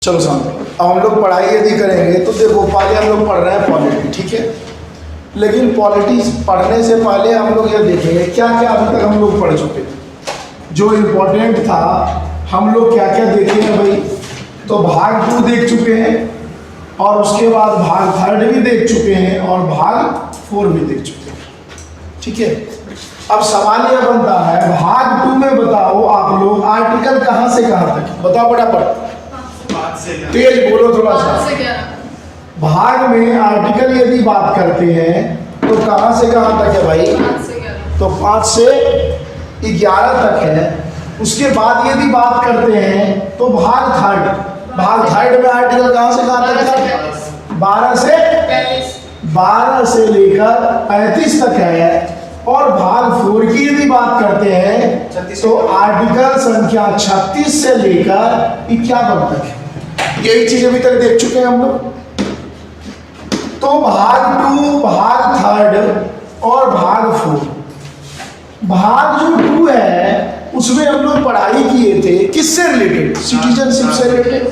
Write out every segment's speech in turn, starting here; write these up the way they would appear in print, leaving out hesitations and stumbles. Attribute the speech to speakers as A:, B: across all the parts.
A: चलो सामने। अब हम लोग पढ़ाई यदि करेंगे तो देखो, पहले हम लोग पढ़ रहे हैं पॉलिटी, ठीक है, लेकिन पॉलिटिक्स पढ़ने से पहले हम लोग ये देखेंगे क्या क्या अभी तक हम लोग पढ़ चुके थे, जो इम्पोर्टेंट था हम लोग क्या क्या देखे हैं भाई। तो भाग 2 देख चुके हैं, और उसके बाद भाग 3 भी देख चुके हैं, और भाग 4 भी देख चुके हैं, ठीक है। अब सवाल यह बनता है, भाग 2 में बताओ आप लोग आर्टिकल कहाँ से कहाँ तक, बताओ फटाफट, तेज बोलो थोड़ा सा। भाग में आर्टिकल यदि बात करते हैं तो कहाँ से कहाँ तक है भाई, तो 5 से 11 तक है। उसके बाद यदि बात करते हैं तो भाग 3 में आर्टिकल कहाँ से कहाँ तक है, 12 से लेकर 35 तक है। और भाग 4 की यदि बात करते हैं तो आर्टिकल संख्या 36 से लेकर 51 तक है। यही चीज अभी तक देख चुके हैं हम लोग। तो भाग 2, भाग 3 और भाग 4, भाग जो 2 है उसमें हम लोग पढ़ाई किए थे किससे रिलेटेड, सिटीजनशिप से रिलेटेड,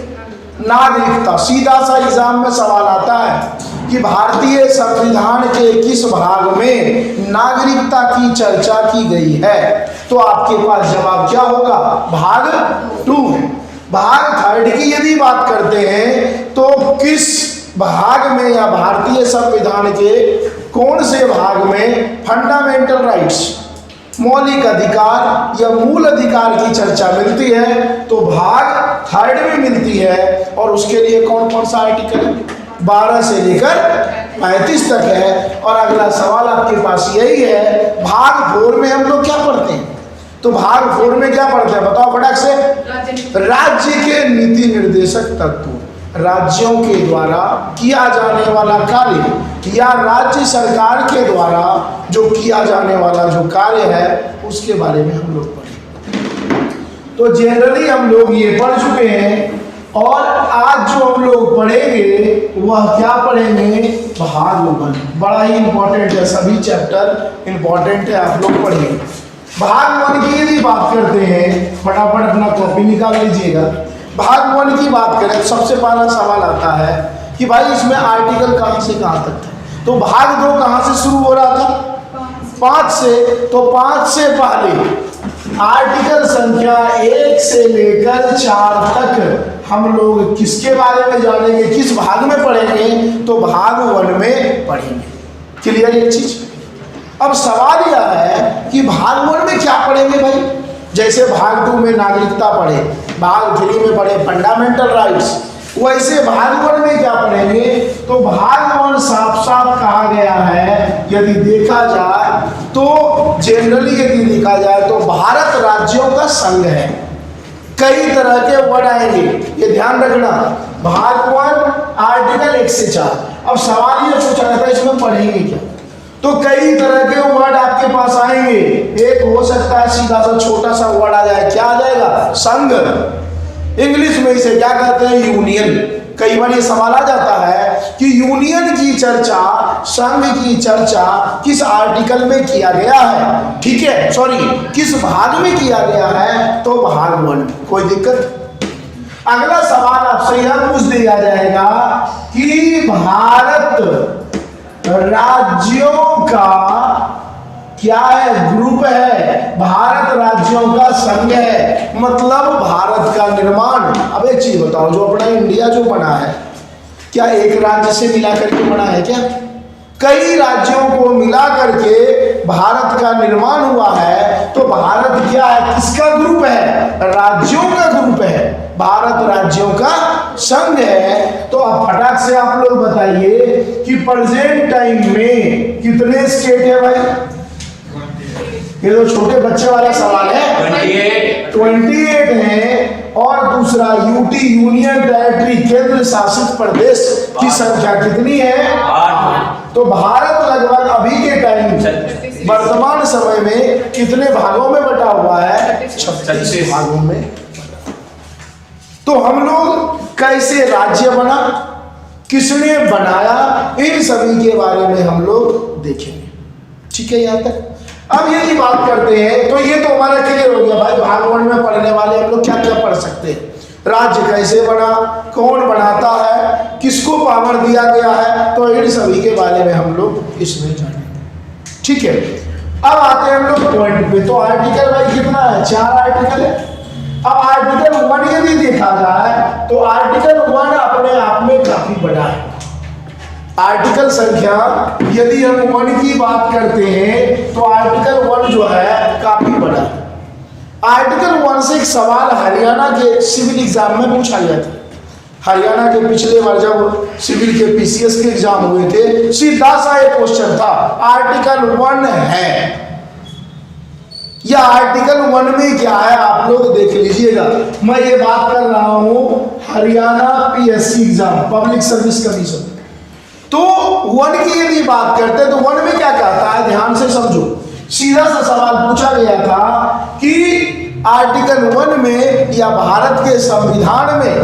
A: नागरिकता। सीधा सा एग्जाम में सवाल आता है कि भारतीय संविधान के किस भाग में नागरिकता की चर्चा की गई है, तो आपके पास जवाब क्या होगा, भाग 2। भाग 3 की यदि बात करते हैं तो किस भाग में या भारतीय संविधान के कौन से भाग में फंडामेंटल राइट्स, मौलिक अधिकार या मूल अधिकार की चर्चा मिलती है, तो भाग 3 में मिलती है। और उसके लिए कौन कौन सा आर्टिकल, 12 से लेकर 35 तक है। और अगला सवाल आपके पास यही है, भाग 4 में हम लोग क्या पढ़ते हैं, तो भाग 4 में क्या पढ़ते हैं बताओ फटाक से, राज्य के नीति निर्देशक तत्व, राज्यों के द्वारा किया जाने वाला कार्य या राज्य सरकार के द्वारा जो किया जाने वाला जो कार्य है उसके बारे में हम लोग पढ़ेंगे। तो जनरली हम लोग ये पढ़ चुके हैं, और आज जो हम लोग पढ़ेंगे वह क्या पढ़ेंगे, भाग 1। बड़ा ही इंपॉर्टेंट है, सभी चैप्टर इंपॉर्टेंट है, आप लोग पढ़िए। भाग 1 की यदि बात करते हैं, फटाफट अपना कॉपी निकाल लीजिएगा। भाग 1 की बात करें तो सबसे पहला सवाल आता है कि भाई इसमें आर्टिकल कहाँ से कहाँ तक था, तो भाग 2 कहाँ से शुरू हो रहा था, 5 से। तो 5 से पहले आर्टिकल संख्या 1 से लेकर 4 तक हम लोग किसके बारे में जानेंगे, किस भाग में पढ़ेंगे, तो भाग 1 में पढ़ेंगे। क्लियर ये चीज। अब सवाल यह है कि भाग 1 में क्या पढ़ेंगे भाई, जैसे भाग 2 में नागरिकता पढ़े, भाग 3 में पढ़े फंडामेंटल राइट्स, वैसे भाग 1 में क्या पढ़ेंगे, तो भाग 1 साफ साफ कहा गया है, यदि देखा जाए तो जनरली यदि देखा जाए तो भारत राज्यों का संघ है। कई तरह के वर्ड आएंगे, ये ध्यान रखना। भाग 1 आर्टिकल 1 से 4। अब सवाल ये पूछा जाता है इसमें पढ़ेंगे क्या, तो कई तरह के वर्ड आपके पास आएंगे। एक हो सकता है सीधा सा छोटा सा वर्ड आ जाए, क्या आ जाएगा, संघ। इंग्लिश में इसे क्या कहते हैं, यूनियन। कई बार ये सवाल आ जाता है कि यूनियन की चर्चा, संघ की चर्चा किस आर्टिकल में किया गया है, ठीक है, सॉरी किस भाग में किया गया है, तो भाग 1। कोई दिक्कत। अगला सवाल आपसे यह पूछ दिया जाएगा कि भारत राज्यों का क्या है, ग्रुप है, भारत राज्यों का संघ है, मतलब भारत का निर्माण। अब एक चीज बताओ, जो अपना इंडिया जो बना है, क्या एक राज्य से मिला करके बना है क्या, कई राज्यों को मिला करके भारत का निर्माण हुआ है। तो भारत क्या है, किसका ग्रुप है, राज्यों का ग्रुप है, भारत राज्यों का संघ है। तो अब फटाक से आप लोग बताइए कि प्रेजेंट टाइम में कितने स्टेट है भाई, ये तो छोटे बच्चे वाला सवाल है, 28 है। और दूसरा यूटी, यूनियन टेरिटरी, केंद्र शासित प्रदेश की संख्या कितनी है, 8। तो भारत लगभग अभी के टाइम वर्तमान समय में कितने भागों में बटा हुआ है, 36 भागों में। तो हम लोग कैसे राज्य बना, किसने बनाया, इन सभी के बारे में हम लोग देखेंगे, ठीक है। यहाँ तक अब यदि बात करते हैं तो ये तो हमारा क्लियर हो गया भाई, भाग 1 में पढ़ने वाले हम लोग क्या क्या पढ़ सकते हैं। राज्य कैसे बना, कौन बनाता है, किसको पावर दिया गया है, तो इन सभी के बारे में हम लोग इसमें जानेंगे। ठीक है, अब आते हैं हम लोग पॉइंट पे। तो आर्टिकल भाई कितना है, 4 आर्टिकल है। अब आर्टिकल 1 यदि देखा जाए तो आर्टिकल 1 अपने आप में काफी बड़ा है। आर्टिकल संख्या यदि हम 1 की बात करते हैं तो आर्टिकल 1 जो है काफी बड़ा है। आर्टिकल 1 से एक सवाल हरियाणा के सिविल एग्जाम में पूछा गया था। हरियाणा के पिछले बार जब सिविल के पीसीएस के एग्जाम हुए थे, सीधा सा एक क्वेश्चन था, आर्टिकल 1 है या आर्टिकल 1 में क्या है, आप लोग देख लीजिएगा। मैं ये बात कर रहा हूं Haryana PSC exam, public service commission. तो 1 की यदि बात करते हैं तो 1 में क्या कहता है, ध्यान से समझो। सीधा सा सवाल पूछा गया था कि आर्टिकल 1 में या भारत के संविधान में,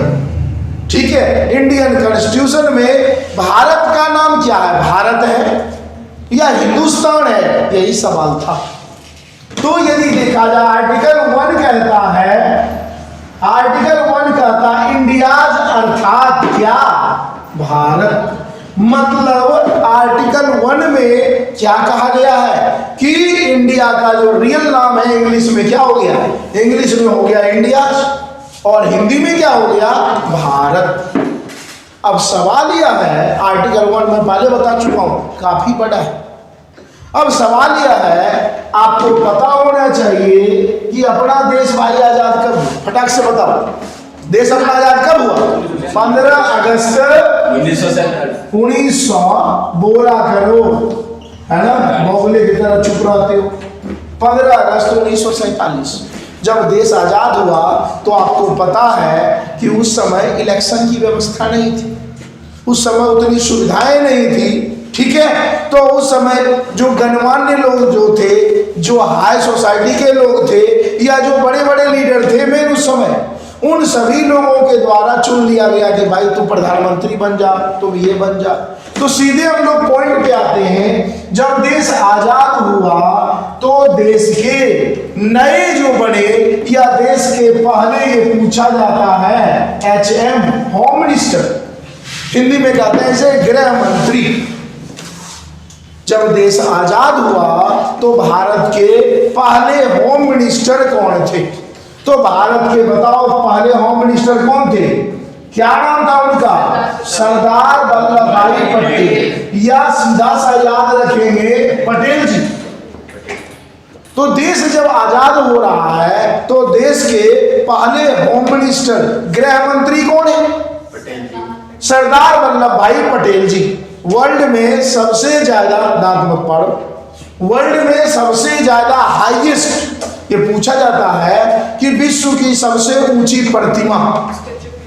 A: ठीक है, इंडियन कॉन्स्टिट्यूशन में भारत का नाम क्या है, भारत है या हिंदुस्तान है, यही सवाल था। तो यदि देखा जाए आर्टिकल 1 कहता है, आर्टिकल 1 कहता है इंडियाज अर्थात क्या, भारत। मतलब आर्टिकल 1 में क्या कहा गया है कि इंडिया का जो रियल नाम है इंग्लिश में क्या हो गया, इंग्लिश में हो गया इंडिया और हिंदी में क्या हो गया, भारत। अब सवाल यह है, आर्टिकल 1 में पहले बता चुका हूं काफी बड़ा है। अब सवाल यह है, आपको पता होना चाहिए कि अपना देश भाई आजाद कब हुआ, फटाक से बताओ, देश अपना आजाद कब हुआ, 15 अगस्त 1900, बोला करो, है ना, बोले की तरह चुप रहते हो। 15 अगस्त 1947 जब देश आजाद हुआ तो आपको पता है कि उस समय इलेक्शन की व्यवस्था नहीं थी, उस समय उतनी सुविधाएं नहीं थी। ठीक है, तो उस समय जो गणमान्य लोग जो थे, जो हाई सोसाइटी के लोग थे या जो बड़े बड़े लीडर थे मेन उस समय, उन सभी लोगों के द्वारा चुन लिया गया कि भाई तू प्रधानमंत्री बन जा, तुम ये बन जा। तो सीधे हम लोग पॉइंट पे आते हैं, जब देश आजाद हुआ तो देश के नए जो बने या देश के पहले ये पूछा जाता है HM, होम मिनिस्टर, हिंदी में कहते हैं इसे गृह मंत्री। जब देश आजाद हुआ तो भारत के पहले होम मिनिस्टर कौन थे, तो भारत के बताओ पहले होम मिनिस्टर कौन थे, क्या नाम था उनका, सरदार वल्लभ भाई पटेल, या सीधा सा याद रखेंगे पटेल जी। तो देश जब आजाद हो रहा है तो देश के पहले होम मिनिस्टर, गृह मंत्री कौन है, सरदार वल्लभ भाई पटेल जी। वर्ल्ड में सबसे ज्यादा, दांत मत पाड़ो, वर्ल्ड में सबसे ज्यादा हाईएस्ट ये पूछा जाता है कि विश्व की सबसे ऊंची प्रतिमा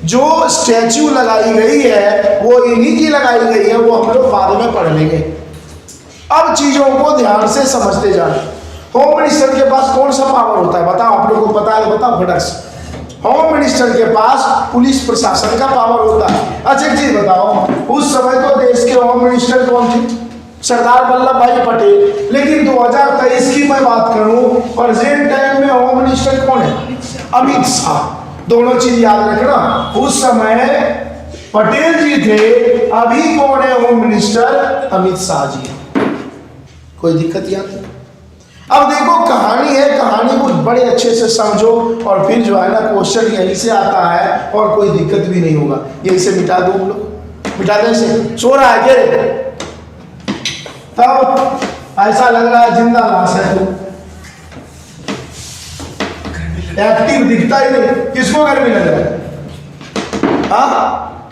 A: जो स्टैच्यू लगाई गई है वो इन्हीं की लगाई गई है, वो हम लोग बाद में पढ़ लेंगे। अब चीजों को ध्यान से समझते जाए। होम मिनिस्टर के पास कौन सा पावर होता है बताओ, आप लोगों को पता है, बताओ फटाक से। होम मिनिस्टर के पास पुलिस प्रशासन का पावर होता है। अच्छा एक चीज बताओ, उस समय तो देश के होम मिनिस्टर कौन थे, सरदार वल्लभ भाई पटेल। लेकिन 2023 की मैं बात करूं, प्रेजेंट टाइम में होम मिनिस्टर कौन है, अमित शाह। दोनों चीज याद रखना, उस समय पटेल जी थे, अभी कौन है होम मिनिस्टर, अमित शाह जी। कोई दिक्कत यहाँ तक? अब देखो कहानी है, कहानी को बड़े अच्छे से समझो और फिर जो है ना क्वेश्चन यहीं से आता है और कोई दिक्कत भी नहीं होगा। यहीं से मिटा दो, हम लोग मिटा दे से, सो रहा है क्या, तब ऐसा लग रहा है जिंदा लाश है, तो एक्टिव दिखता ही नहीं। किसको गर्मी लग रहा है, हाँ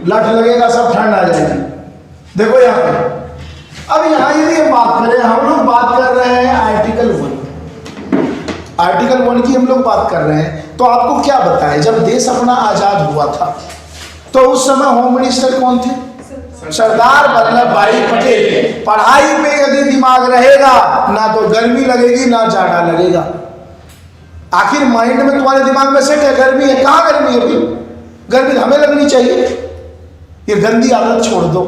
A: लट लगेगा, सब ठंड आ जाएगी। देखो यहाँ पे, अब यहाँ यदि हम बात करें, हम लोग बात कर रहे हैं आर्टिकल 1, आर्टिकल 1 की हम लोग बात कर रहे हैं। तो आपको क्या बताएं, जब देश अपना आजाद हुआ था तो उस समय होम मिनिस्टर कौन थे, सरदार वल्लभ भाई पटेल। पढ़ाई पे यदि दिमाग रहेगा ना तो गर्मी लगेगी ना जाड़ा लगेगा। आखिर माइंड में तुम्हारे दिमाग में सेट है गर्मी है, कहाँ गर्मी है अभी, गर्मी हमें लगनी चाहिए। ये गंदी आदत छोड़ दो,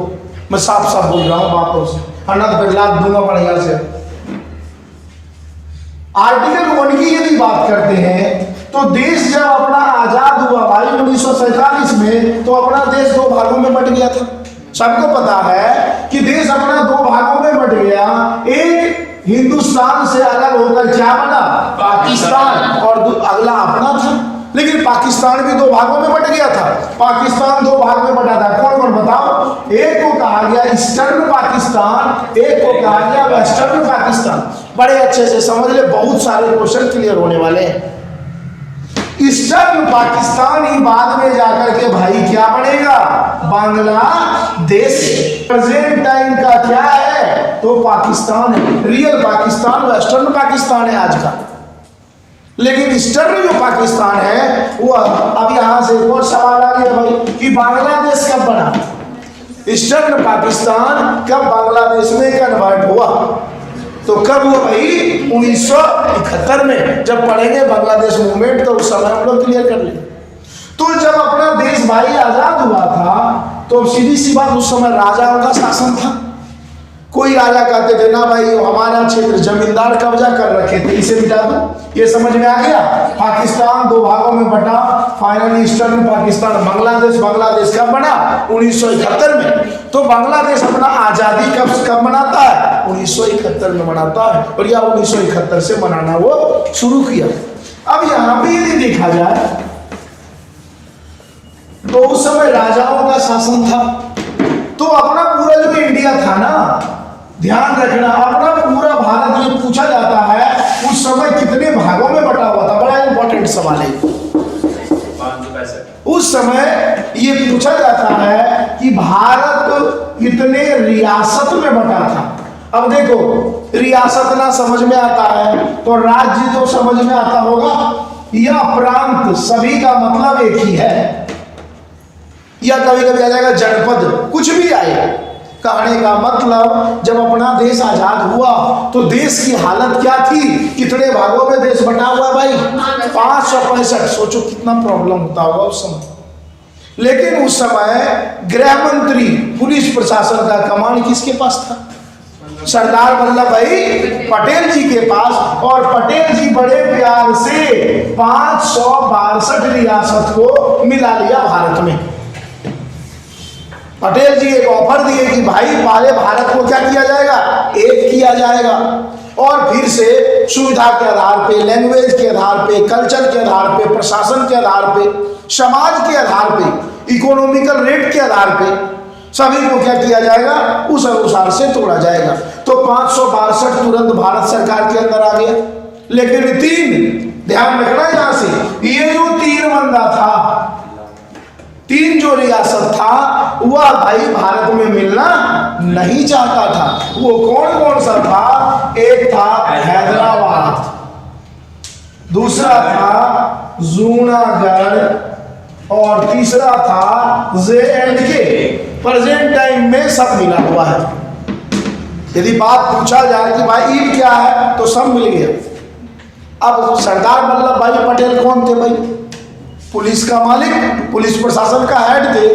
A: मैं साफ साफ बोल रहा हूं बातों से, अनंत बदलाव दूंगा बढ़िया से। आर्टिकल 1 की यदि बात करते हैं तो देश जब अपना आजाद हुआ भाई 1947 में, तो अपना देश दो भागों में बट गया था। सबको पता है कि देश अपना दो भागों में बट गया। एक हिंदुस्तान से अलग होकर क्या बना, पाकिस्तान, और अगला अपना था। लेकिन पाकिस्तान भी दो भागों में बट गया था। पाकिस्तान दो भाग में बटा था, कौन कौन बताओ? एक को कहा गया ईस्टर्न पाकिस्तान, एक को कहा गया वेस्टर्न पाकिस्तान। बड़े अच्छे से समझ ले, बहुत सारे क्वेश्चन क्लियर होने वाले हैं। ईस्टर्न पाकिस्तान ही बाद में जाकर के भाई क्या बनेगा, बांग्लादेश। प्रेजेंट टाइम का क्या है, तो पाकिस्तान है। रियल पाकिस्तान वेस्टर्न पाकिस्तान है आज का। लेकिन ईस्टर्न जो पाकिस्तान है वो अब यहां से एक और सवाल आ गया भाई कि बांग्लादेश कब बना। ईस्टर्न पाकिस्तान कब बांग्लादेश में कन्वर्ट हुआ, तो कब हुआ भाई 1971 में। जब पढ़ेंगे बांग्लादेश मूवमेंट तो उस समय हम लोग क्लियर कर लेंगे। तो जब अपना देश भाई आजाद हुआ था तो सीधी सी बात, उस समय राजाओं का शासन था। कोई राजा कहते थे ना भाई हमारा क्षेत्र जमींदार कब्जा कर रखे थे, इसे मिटा दो। ये समझ में आ गया। पाकिस्तान दो भागों में बटा, फाइनली ईस्टर्न पाकिस्तान बांग्लादेश कब बना, 1971 में। तो बांग्लादेश अपना आजादी कब मनाता है, 1971 में मनाता है। और यह 1971 से मनाना वो शुरू किया। अब यहाँ पे यदि देखा जाए तो उस समय राजाओं का शासन था। तो अपना पूरा जो इंडिया था ना, ध्यान रखना, अपना पूरा भारत जो पूछा जाता है उस समय कितने भागों में बटा हुआ था, बड़ा इंपॉर्टेंट सवाल है। उस समय ये पूछा जाता है कि भारत कितने रियासत में बटा था। अब देखो, रियासत ना समझ में आता है तो राज्य तो समझ में आता होगा, या प्रांत, सभी का मतलब एक ही है। या कभी कभी आ जाएगा जनपद, कुछ भी आएगा। कहने का मतलब जब अपना देश आजाद हुआ तो देश की हालत क्या थी, कितने भागों में देश बटा हुआ भाई, 565। सोचो कितना प्रॉब्लम होता होगा उस समय। लेकिन उस समय गृह मंत्री, पुलिस प्रशासन का कमान किसके पास था, सरदार वल्लभ भाई पटेल जी के पास। और पटेल जी बड़े प्यार से 562 रियासत को मिला लिया भारत में। पटेल जी एक ऑफर दिए कि भाई पहले भारत को क्या किया जाएगा, एक किया जाएगा, और फिर से सुविधा के आधार पे, लैंग्वेज के आधार पे, कल्चर के आधार पे, प्रशासन के आधार पे, समाज के आधार पे, इकोनॉमिकल रेट के आधार पे सभी को क्या किया जाएगा, उस अनुसार से तोड़ा जाएगा। तो 562 तुरंत भारत सरकार के अंदर आ गया। लेकिन 3 ध्यान रखना यहां से, ये जो 3 बंदा था, 3 जो रियासत था वह भाई भारत में मिलना नहीं चाहता था। वो कौन कौन सा था, एक था हैदराबाद, दूसरा था जूनागढ़, और तीसरा था J&K। प्रेजेंट टाइम में सब मिला हुआ है। यदि बात पूछा जाए कि भाई ईद क्या है, तो सब मिल गया। अब सरदार वल्लभ भाई पटेल कौन थे भाई, पुलिस का मालिक, पुलिस प्रशासन का हेड थे।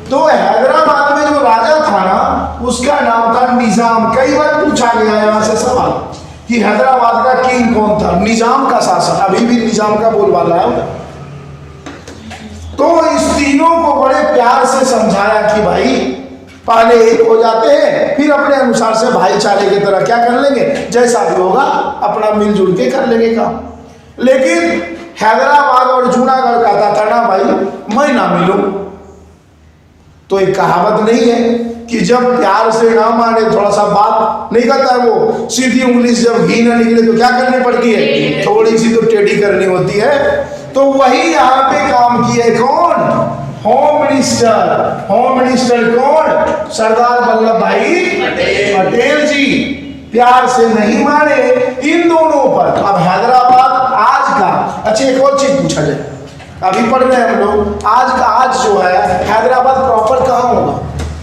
A: तो हैदराबाद में जो राजा था ना, उसका नाम था निजाम। कई बार पूछा गया यहाँ से सवाल कि हैदराबाद का किंग कौन था, निजाम का शासन, अभी भी निजाम का बोलबाला है। तो इस तीनों को बड़े प्यार से समझाया कि भाई पहले एक हो जाते हैं, फिर अपने अनुसार से भाईचारे की तरह क्या कर लेंगे, जैसा भी होगा अपना मिलजुल के कर लेंगे काम। लेकिन हैदराबाद और जूनागढ़ कहता था ना भाई मैं ना मिलूं। तो एक कहावत नहीं है कि जब प्यार से ना माने, थोड़ा सा बात नहीं करता है वो, सीधी उंगली से जब घी ना निकले तो क्या करनी पड़ती है, थोड़ी सी तो टेढ़ी करनी होती है। तो वही यहाँ पे काम किए कौन, होम मिनिस्टर। होम मिनिस्टर कौन, सरदार वल्लभ भाई पटेल जी। प्यार से नहीं माने इन दोनों पर। अब हैदराबाद आज का, अच्छा एक और चीज पूछा जाए, अभी पढ़ रहे हैं हम लोग, आज जो है हैदराबाद प्रॉपर कहाँ होगा,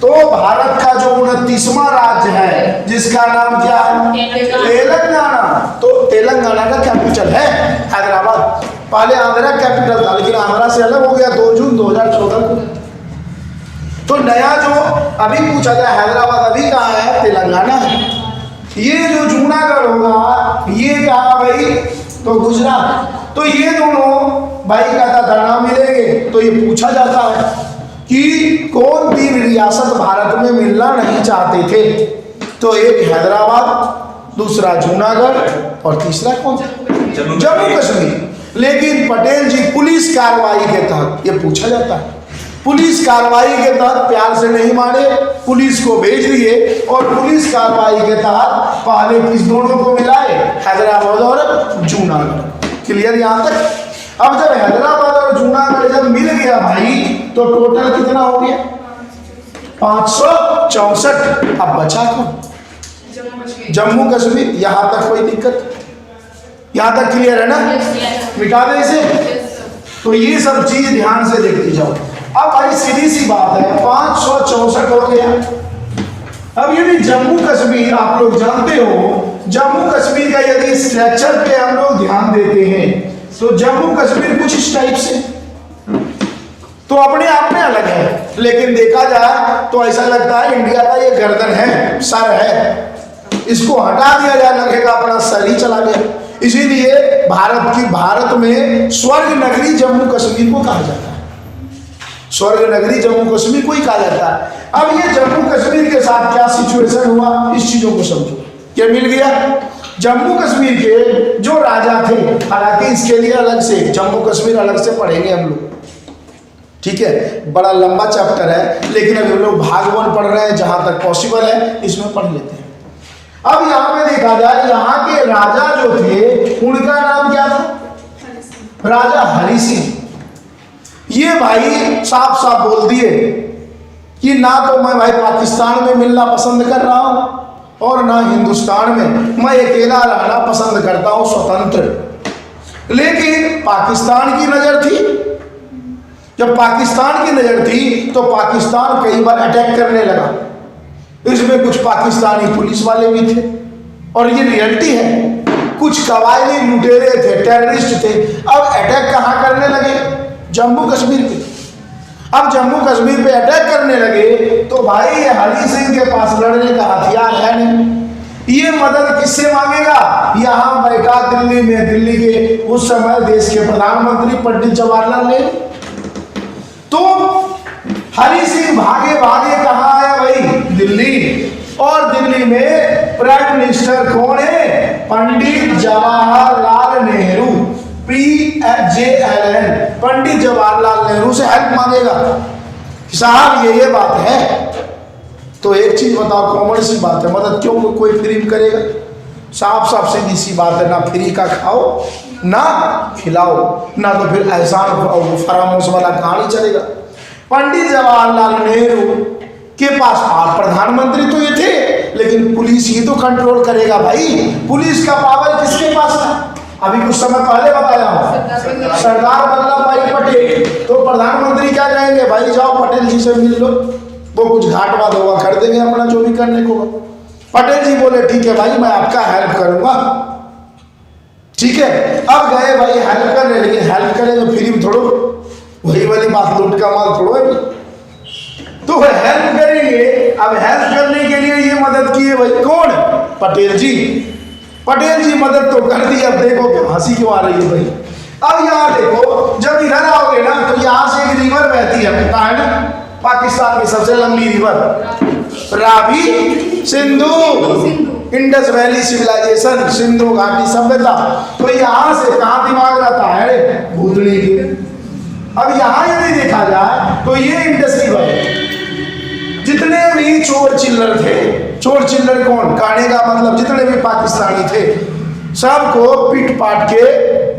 A: तो भारत का जो 29वां राज्य है जिसका नाम क्या है, तेलंगाना। तो तेलंगाना का कैपिटल है हैदराबाद। पहले आंध्रा कैपिटल था, लेकिन आंध्रा से अलग हो गया 2 जून 2014 को। तो नया जो अभी पूछा जाए हैदराबाद अभी कहाँ है, तेलंगाना है। ये जो जूनागढ़ होगा ये कहाँ भाई, तो गुजरात। तो ये दोनों भाई कहता धरना मिलेंगे। तो ये पूछा जाता है कि कौन 3 रियासत भारत में मिलना नहीं चाहते थे? तो एक हैदराबाद, दूसरा जूनागढ़ और तीसरा कौन? जम्मू कश्मीर। लेकिन पटेल जी पुलिस कार्रवाई के तहत, ये पूछा जाता है, पुलिस कार्रवाई के तहत प्यार से नहीं माने, पुलिस को भेज दिए और पुलिस कार्रवाई के तहत पहले किस दोनों को मिलाए? हैदराबाद और जूनागढ़। क्लियर यहाँ तक? अब जब हैदराबाद और जूनागढ़ जब मिल गया भाई, तो टोटल कितना हो गया? 564। अब बचा कौन? जम्मू कश्मीर। यहां तक कोई दिक्कत? यहां तक क्लियर है ना? मिटा दे इसे। तो ये सब चीज ध्यान से देखती जाओ। अब भाई सीधी सी बात है, 564 हो गया। अब यदि जम्मू कश्मीर, आप लोग जानते हो जम्मू कश्मीर का यदि स्ट्रक्चर पे हम लोग ध्यान देते हैं तो जम्मू कश्मीर कुछ इस टाइप से तो अपने आप में अलग है, लेकिन देखा जाए तो ऐसा लगता है इंडिया का ये गर्दन है, सर है, इसको हटा दिया जाए लगेगा अपना सर ही चला गया। इसीलिए भारत में स्वर्ग नगरी जम्मू कश्मीर को कहा जाता है, स्वर्ग नगरी जम्मू कश्मीर को ही कहा जाता है। अब ये जम्मू कश्मीर के साथ क्या सिचुएशन हुआ, इस चीजों को समझो। क्या मिल गया? जम्मू कश्मीर के जो राजा थे, हालांकि इसके लिए अलग से जम्मू कश्मीर अलग से पढ़ेंगे हम लोग, ठीक है, बड़ा लंबा चैप्टर है, लेकिन अभी हम लोग भाग 1 पढ़ रहे हैं, जहां तक पॉसिबल है इसमें पढ़ लेते हैं। अब यहाँ पे देखा जाए, यहाँ के राजा जो थे उनका नाम क्या था? राजा हरि सिंह। ये भाई साफ साफ बोल दिए कि ना तो मैं भाई पाकिस्तान में मिलना पसंद कर रहा हूं और ना हिंदुस्तान में, मैं अकेला रहना पसंद करता हूं, स्वतंत्र। लेकिन पाकिस्तान की नजर थी, जब पाकिस्तान की नजर थी तो पाकिस्तान कई बार अटैक करने लगा। इसमें कुछ पाकिस्तानी पुलिस वाले भी थे और ये रियलिटी है, कुछ कबायली लुटेरे थे, टेररिस्ट थे। अब अटैक कहाँ करने लगे? जम्मू कश्मीर पे। अब जम्मू कश्मीर पे अटैक करने लगे तो भाई ये हरि सिंह के पास लड़ने का हथियार है नहीं, ये मदद किससे मांगेगा? यहाँ बैठा दिल्ली में, दिल्ली के उस समय देश के प्रधानमंत्री पंडित जवाहरलाल नेहरू। तो हरि सिंह भागे भागे कहाँ आया भाई? दिल्ली। और दिल्ली में प्राइम मिनिस्टर कौन है? पंडित जवाहरलाल नेहरू, PJLN, पंडित जवाहरलाल नेहरू से हेल्प मांगेगा। साहब ये बात है। तो एक चीज बताओ, कॉमन सी बात है, मदद क्यों कोई फ्री में करेगा? साफ साफ सीधी सी बात है, ना फ्री का खाओ ना खिलाओ, ना तो फिर एहसान फरामोश वाला कहानी चलेगा। पंडित जवाहरलाल नेहरू के पास प्रधानमंत्री तो ये थे, लेकिन पुलिस ही तो कंट्रोल करेगा भाई। पुलिस का पावर किसके पास था? अभी कुछ समय पहले बताया हूं, सरदार वल्लभ भाई पटेल। तो प्रधानमंत्री क्या कहेंगे? भाई जाओ पटेल जी से मिल लो, वो कुछ घाट वाद होगा कर देंगे अपना जो भी करने को। पटेल जी बोले ठीक है भाई, मैं आपका हेल्प करूंगा, ठीक है। अब गए भाई हेल्प करने, लेकिन हेल्प करेंगे फ्री में थोड़ो, वही वाली बात, लूट का माल थोड़ो है। तो हेल्प करेंगे। अब हेल्प करने के लिए ये मदद की है भाई, कौन? पटेल जी। पटेल जी मदद तो कर दी। अब देखो क्या हंसी क्यों आ रही है भाई। अब यहाँ देखो, जब इधर आओगे ना तो यहाँ से एक रिवर बहती है, पता है ना, पाकिस्तान की सबसे लंबी river Ravi Sindhu, Indus valley civilisation, Sindhu घाटी सभ्यता। तो यहाँ से कहाँ दिमाग रहता है? भूतड़ी के। अब यहाँ यदि देखा जाए तो ये इंडस रिवर है। जितने भी चोर चिल्लर थे, चोर चिल्लर कौन? कहने का मतलब जितने भी पाकिस्तानी थे, सबको पीट पाट के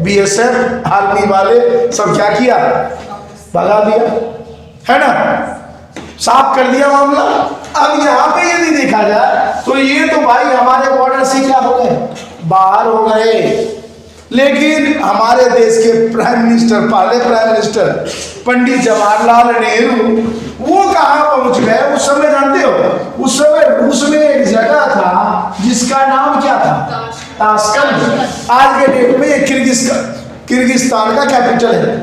A: BSF आर्मी वाले सब क्या किया? भगा दिया, है ना, साफ कर दिया मामला। अब यहाँ पे यदि देखा जाए तो ये तो भाई हमारे बॉर्डर से क्या हो गए? बाहर हो गए। लेकिन हमारे देश के प्राइम मिनिस्टर, पहले प्राइम मिनिस्टर पंडित जवाहरलाल नेहरू, वो कहाँ पहुंच गए उस समय? जानते हो, उस समय रूस में एक जगह था जिसका नाम क्या था? ताशकंद। आज के डेट में ये किर्गिस्तान का कैपिटल है।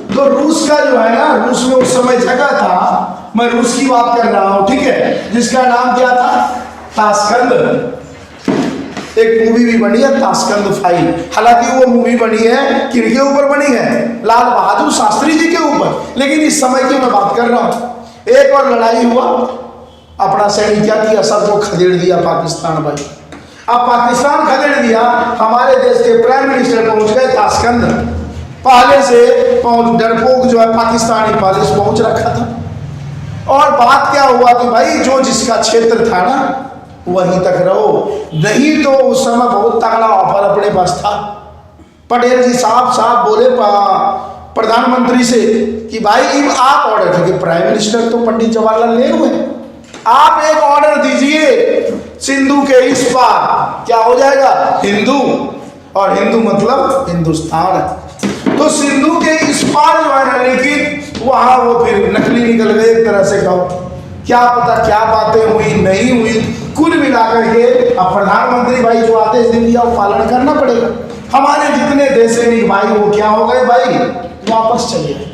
A: तो रूस का जो है ना, रूस में उस समय जगह था, मैं रूस की बात कर रहा हूं, ठीक है, जिसका नाम क्या था? ताशकंद। एक मूवी भी बनी है ताशकंद फाइल, हालांकि वो मूवी बनी है किनके ऊपर बनी है, लाल बहादुर शास्त्री जी के ऊपर, लेकिन इस समय की मैं बात कर रहा हूं। एक और लड़ाई हुआ, अपना सैनिक क्या किया, सबको खदेड़ दिया पाकिस्तान भाई। अब पाकिस्तान खदेड़ दिया, हमारे देश के प्राइम मिनिस्टर पहुंच गए ताशकंद, पहले से डरपोक जो है पाकिस्तानी पहले से पहुंच रखा था। और बात क्या हुआ कि भाई जो जिसका क्षेत्र था ना वहीं तक रहो, नहीं तो उस समय बहुत तगड़ा ऑफर अपने पास था। पटेल जी साहब बोले प्रधानमंत्री से कि भाई आप ऑर्डर थे कि प्राइम मिनिस्टर तो पंडित जवाहरलाल नेहरू है, आप एक ऑर्डर दीजिए सिंधु के इस पार क्या हो जाएगा, हिंदू, और हिंदू मतलब हिंदुस्तान है, तो सिंधु के इस पार जो है ना, लेकिन वहां वो फिर नकली निकल गए एक तरह से, कहो क्या पता क्या बातें हुई नहीं हुई। कुल मिलाकर के अब प्रधानमंत्री भाई जो आदेश दे दिया वो पालन करना पड़ेगा। हमारे जितने देश सैनिक भाई वो क्या हो गए भाई, वापस चले गए।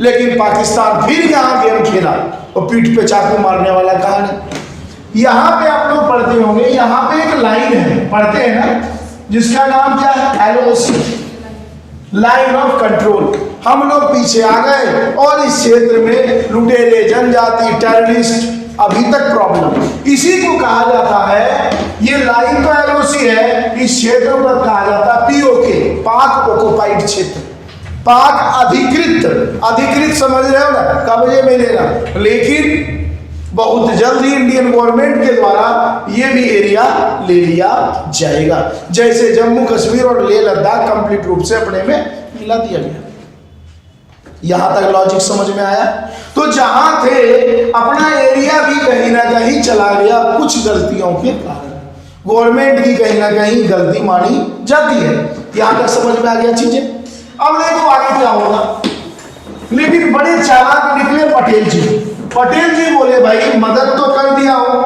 A: लेकिन पाकिस्तान फिर यहाँ गेम खेला और पीठ पे चाकू मारने वाला कहानी। यहाँ पे आप लोग पढ़ते होंगे, यहाँ पे एक लाइन है, पढ़ते हैं ना, जिसका नाम क्या है, LOC, लाइन ऑफ कंट्रोल। हम लोग पीछे आ गए और इस क्षेत्र में लुटेरे, जनजाति, टेररिस्ट अभी तक प्रॉब्लम, इसी को कहा जाता है, ये लाइन तो LOC है, इस क्षेत्र को कहा जाता है POK, पाक ऑक्युपाइड क्षेत्र, पाक अधिकृत समझ रहे हो ना, कब्जे में लेना। लेकिन बहुत जल्द ही इंडियन गवर्नमेंट के द्वारा ये भी एरिया ले लिया जाएगा, जैसे जम्मू कश्मीर और लेह लद्दाख कंप्लीट रूप से अपने में मिला दिया गया। यहां तक लॉजिक समझ में आया। तो जहां थे अपना एरिया भी कहीं ना कहीं चला गया कुछ गलतियों के कारण, गवर्नमेंट की कहीं ना कहीं गलती मानी जाती है। यहां तक समझ में आ गया चीजें। अब देखो आगे क्या होगा। लेकिन बड़े चालाक निकले पटेल जी। पटेल जी बोले भाई मदद तो कर दिया हो,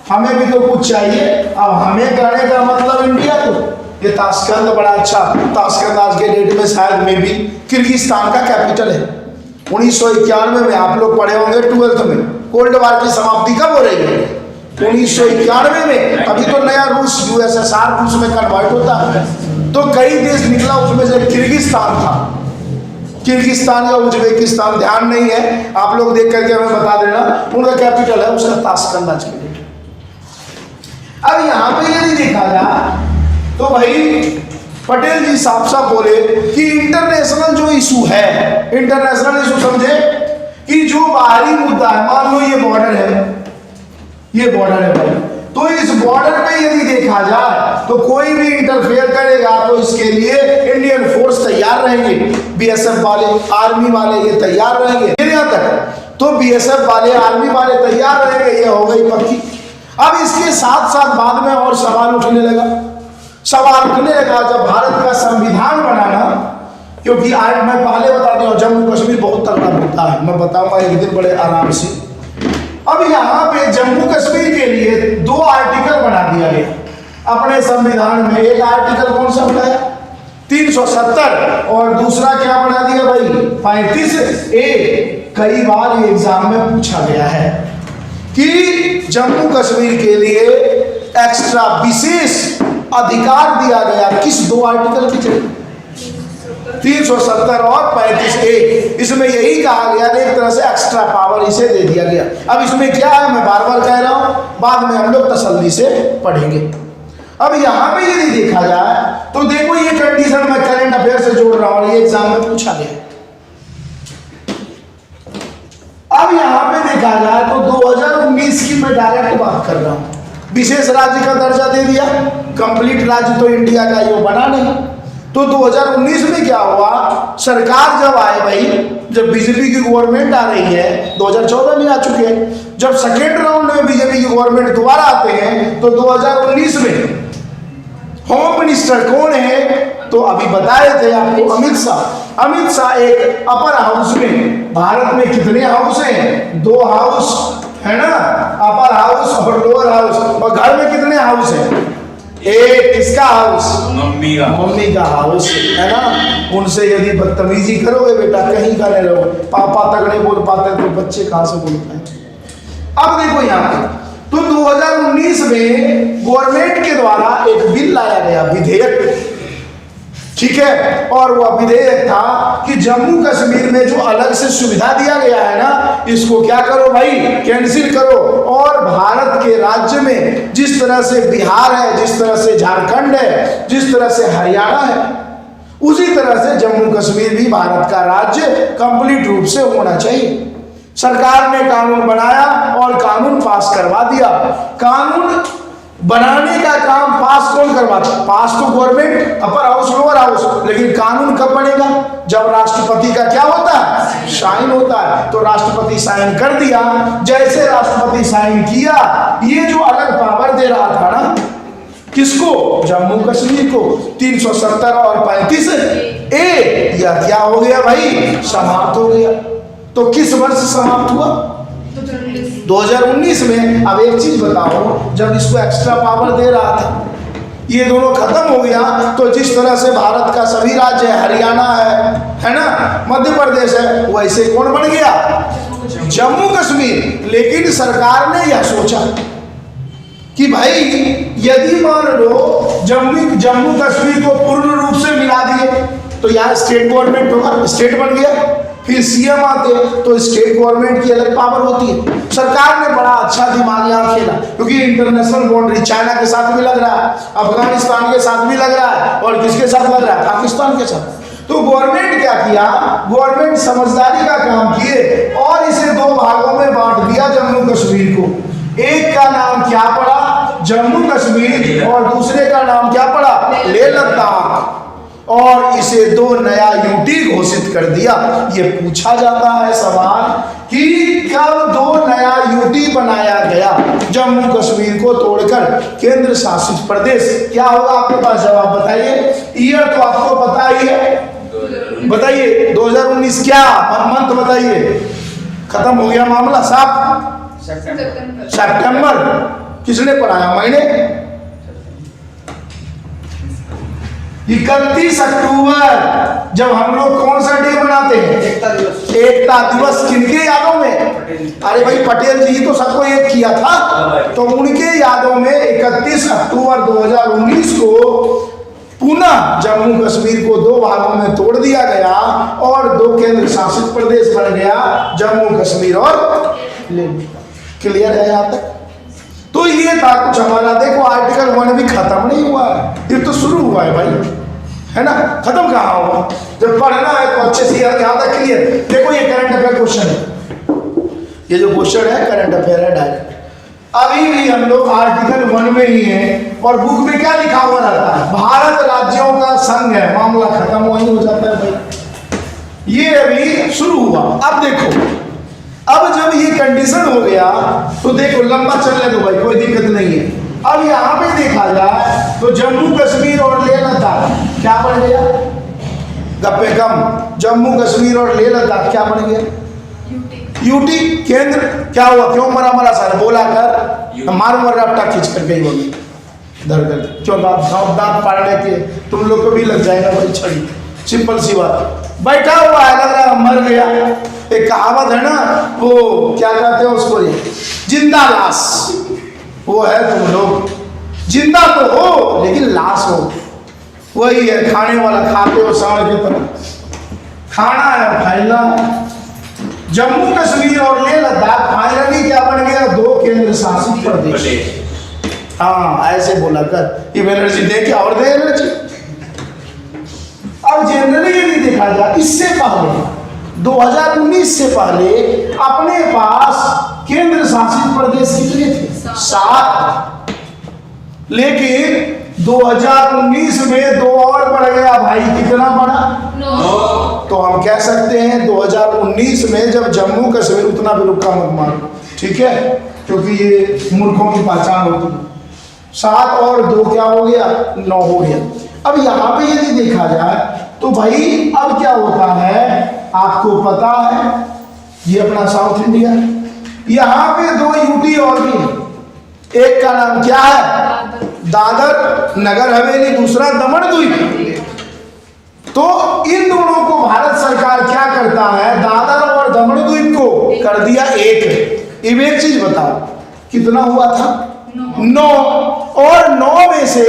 A: हमें भी तो कुछ चाहिए। अब हमें करने का मतलब इंडिया को, ये ताशकंद बड़ा अच्छा, ताशकंद आज के डेट में शायद में भी किर्गिस्तान का कैपिटल है। 1991 में आप लोग पढ़े होंगे 12th में, कोल्ड वार की समाप्ति कब हो रही है, 1991 में। अभी तो नया रूस USSR रूस में कन्वर्ट होता है, तो कई देश निकला, उसमें से किर्गिस्तान था, किर्गिस्तान या उज्बेकिस्तान ध्यान नहीं है, आप लोग देख करके हमें बता देना, उनका कैपिटल है उसका ताशकंद आज के डेट। अब यहाँ पे यदि देखा जाए तो भाई पटेल जी साफ बोले कि इंटरनेशनल जो इशू है, इंटरनेशनल इशू समझे कि जो बाहरी मुद्दा है, मान लो ये बॉर्डर है, ये बॉर्डर है भाई, तो इस बॉर्डर पे यदि देखा जाए तो कोई भी इंटरफेयर करेगा तो इसके लिए इंडियन फोर्स तैयार रहेंगे, BSF वाले, आर्मी वाले ये तैयार रहेंगे। यहाँ तक तो BSF वाले, आर्मी वाले तैयार रहेंगे, ये हो गई पक्की। अब इसके साथ साथ बाद में और सवाल उठने लगा जब भारत का संविधान बना ना, क्योंकि आज मैं पहले बता दूं जम्मू कश्मीर बहुत तगड़ा मुद्दा है, मैं बताऊंगा एक दिन बड़े आराम से। अब यहाँ पे जम्मू कश्मीर के लिए 2 आर्टिकल बना दिया गया अपने संविधान में। एक आर्टिकल कौन सा बनाया, 370, और दूसरा क्या बना दिया भाई, 35A। कई बार ये एग्जाम में पूछा गया है कि जम्मू कश्मीर के लिए एक्स्ट्रा विशेष अधिकार दिया गया किस 2 आर्टिकल की जगह, 370 और 35A। इसमें यही कहा गया, एक तरह से एक्स्ट्रा पावर इसे दे दिया गया। अब इसमें क्या है, मैं बार बार कह रहा हूं, बाद में हम लोग तसल्ली से पढ़ेंगे। अब यहां पे यदि देखा जाए तो देखो ये कंडीशन मैं करंट अफेयर से जोड़ रहा हूं, ये एग्जाम में पूछा गया। अब यहां पे देखा जाए तो 2019 की मैं डायरेक्ट बात कर रहा हूं। विशेष राज्य का दर्जा दे दिया, कंप्लीट राज्य तो इंडिया का ये बना नहीं। तो 2019 में क्या हुआ, सरकार जब आए भाई, जब बीजेपी की गवर्नमेंट आ रही है, 2014 में आ चुके हैं, जब सेकेंड राउंड में बीजेपी की गवर्नमेंट दोबारा आते हैं तो 2019 में होम मिनिस्टर कौन है, तो अभी बताए थे आपको अमित शाह। अमित शाह एक अपर हाउस में, भारत में कितने हाउस हैं, 2 हाउस है ना, अपर हाउस और लोअर हाउस, और घर में कितने हाउस हैं, एक किसका हाउस, मम्मी का हाउस है ना। उनसे यदि बदतमीजी करोगे बेटा कहीं का नहीं रहोगे, पापा तक नहीं बोल पाते तो बच्चे कहां से बोल पाए। अब देखो यहाँ पे तो तो 2019 में गवर्नमेंट के द्वारा एक बिल लाया गया, विधेयक, ठीक है। और वह विधेयक था कि जम्मू कश्मीर में जो अलग से सुविधा दिया गया है ना, इसको क्या करो भाई, कैंसिल करो। और भारत के राज्य में जिस तरह से बिहार है, जिस तरह से झारखंड है, जिस तरह से हरियाणा है, उसी तरह से जम्मू कश्मीर भी भारत का राज्य कंप्लीट रूप से होना चाहिए। सरकार ने कानून बनाया और कानून पास करवा दिया। कानून बनाने का काम पास कौन करवाता? पास तो government, upper house, lower house, लेकिन कानून कब बनेगा? जब राष्ट्रपति का क्या होता है? साइन होता है। तो राष्ट्रपति साइन कर दिया। जैसे राष्ट्रपति साइन किया, ये जो अलग पावर दे रहा था ना, किसको? जम्मू कश्मीर को। 370 और 35A यह क्या हो गया भाई? समाप्त हो गया। तो किस वर्ष समाप्त हुआ? 2019 में। अब एक चीज बताओ, जब इसको एक्स्ट्रा पावर दे रहा था, ये दोनों खत्म हो गया, तो जिस तरह से भारत का सभी राज्य है, हरियाणा है ना, मध्य प्रदेश है, वैसे कौन बन गया? जम्मू कश्मीर। लेकिन सरकार ने यह सोचा कि भाई यदि मान लो जम्मू कश्मीर को पूर्ण रूप से मिला दिए तो यहाँ स्टेट गवर्नमेंट होगा, स्टेट बन गया। फिर सीएम आते तो स्टेट गवर्नमेंट की अलग पावर होती है। सरकार ने बड़ा अच्छा दिमाग यहाँ खेला, क्योंकि इंटरनेशनल बाउंड्री चाइना के साथ भी लग रहा है, अफगानिस्तान के साथ भी लग रहा है, और किसके साथ लग रहा है? पाकिस्तान के साथ। तो गवर्नमेंट क्या किया? गवर्नमेंट समझदारी का काम किए और इसे दो भागों में बांट दिया जम्मू कश्मीर को। एक का नाम क्या पड़ा? जम्मू कश्मीर, और दूसरे का नाम क्या पड़ा? लेह लद्दाख। और इसे दो नया यूटी घोषित कर दिया। ये पूछा जाता है सवाल कि कब दो नया यूटी बनाया गया जम्मू कश्मीर को तोड़कर केंद्र शासित प्रदेश? क्या होगा आपके पास? जवाब बताइए। ईयर तो आपको पता ही है, बताइए 2019 क्या मंथ बताइए? खत्म हो गया मामला साफ। सितंबर। किसने पढ़ाया? महीने 31 अक्टूबर। जब हम लोग कौन सा डे मनाते हैं? एकता दिवस। किनके यादों में? अरे भाई पटेल जी ही तो सबको एक किया था, तो उनके यादों में 31 अक्टूबर 2019 को पुनः जम्मू कश्मीर को दो भागों में तोड़ दिया गया और दो केंद्र शासित प्रदेश बन गया, जम्मू कश्मीर और लेह। क्लियर है यहाँ तक? तो ये था कुछ हमारा। देखो आर्टिकल 1 भी खत्म नहीं हुआ है, ये तो शुरू हुआ है भाई, है ना? खत्म कहाँ हुआ? जब पढ़ना है तो अच्छे से यहाँ तक क्लियर। देखो ये करंट अफेयर क्वेश्चन है, ये जो क्वेश्चन है करंट अफेयर है डायरेक्ट। अभी भी हम लोग आर्टिकल 1 में ही हैं और बुक में क्या लिखा हुआ रहता है? भारत राज्यों का संघ है। मामला खत्म वही हो जाता है भाई। ये अभी शुरू हुआ। अब देखो, अब जब ये कंडीशन हो गया तो देखो लंबा चलने दो भाई, कोई दिक्कत नहीं है। अब यहाँ पे देखा जाए तो जम्मू कश्मीर और लेह लद्दाख क्या बन गया? गप्पे कम। जम्मू कश्मीर और लेह लद्दाख क्या बन गया? यूटी। केंद्र क्या हुआ? क्यों मरा सारे बोला कर, मार रपटा खींच कर गई होगी धर कर। क्यों? दांत पाड़ने के तुम लोग को भी लग जाएगा भाई छड़ी। सिंपल सी बात। बैठा हुआ है, लग रहा है मर गया। एक कहावत है ना, वो क्या कहते हैं उसको, जिंदा लाश। वो है तुम लोग, जिंदा तो हो लेकिन लाश हो। वही है, खाने वाला खाते हो सांड की तरह, खाना है फैलना। जम्मू कश्मीर और लेह लद्दाख फाइनली क्या बन गया? दो केंद्र शासित प्रदेश। हाँ ऐसे बोला कर, ये एनर्जी दे क्या और दे एनर्जी। अब जनरली यदि देखा जाए, इससे पहले 2019 से पहले अपने पास केंद्र शासित प्रदेश कितने थे? 7। लेकिन 2019 में 2 और बढ़ गया भाई। कितना बढ़ा? 9। तो हम कह सकते हैं 2019 में जब जम्मू कश्मीर, उतना भी रुका मत मारो, ठीक है, क्योंकि ये मूर्खों की पहचान होती है। 7 और 2 क्या हो गया? 9 हो गया। अब यहाँ पे यदि देखा जाए तो भाई अब क्या होता है, आपको पता है, ये अपना साउथ इंडिया, यहाँ पे 2 यूटी और भी। एक का नाम क्या है? दादर नगर हवेली, दूसरा दमन द्वीप। तो इन दोनों को भारत सरकार क्या करता है? दादर और दमन द्वीप को कर दिया एक। अब एक चीज बताओ, कितना हुआ था? 9। और 9 में से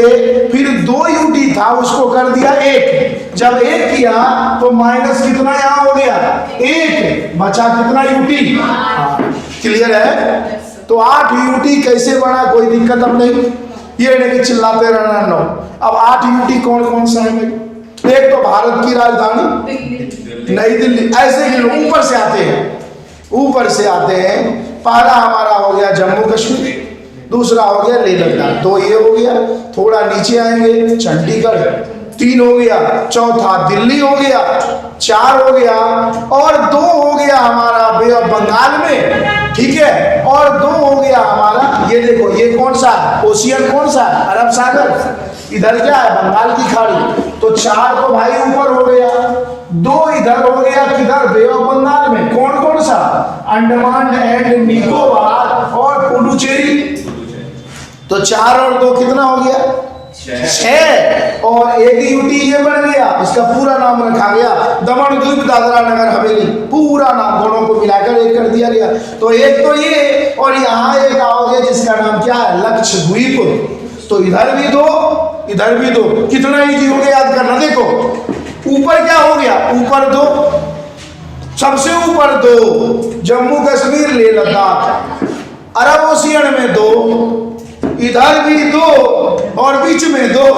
A: फिर 2 यूटी था, उसको कर दिया 1। जब 1 किया तो माइनस कितना यहाँ हो गया? 1। बचा कितना यूटी? क्लियर है? तो 8 यूटी कैसे बना, कोई दिक्कत अब नहीं। ये नहीं कि चिल्लाते रहना 9। अब 8 यूटी कौन कौन सा है भाई? एक तो भारत की राजधानी नई दिल्ली, ऐसे ही ऊपर से आते हैं, ऊपर से आते हैं। पहला हमारा हो गया जम्मू कश्मीर, दूसरा हो गया लेह लद्दाख, 2 ये हो गया। थोड़ा नीचे आएंगे चंडीगढ़, 3 हो गया। चौथा दिल्ली हो गया, 4 हो गया। और 2 हो गया हमारा बे ऑफ बंगाल में, ठीक है। और 2 हो गया हमारा, ये देखो ये कौन सा ओशियन, कौन सा? अरब सागर। इधर क्या है? बंगाल की खाड़ी। तो 4 तो भाई ऊपर हो गया, 2 इधर हो गया, किधर? बे ऑफ बंगाल में। कौन कौन सा? अंडमान एंड निकोबार और पुडुचेरी। तो 4 और 2 कितना हो गया? 6। और एक यूटी ये बन गया, इसका पूरा नाम रखा गया दमन द्वीप दादरा नगर हवेली, पूरा नाम दोनों को मिलाकर एक कर दिया गया। तो एक तो ये, और यहाँ एक आओगे जिसका नाम क्या है? लक्षद्वीप। तो इधर भी 2, इधर भी 2। कितना इजी हो गया याद करना। देखो ऊपर क्या हो गया? ऊपर 2, सबसे ऊपर 2 जम्मू कश्मीर लेह लद्दाख, अरब ओशियन में 2, इधर भी 2 और बीच में 2।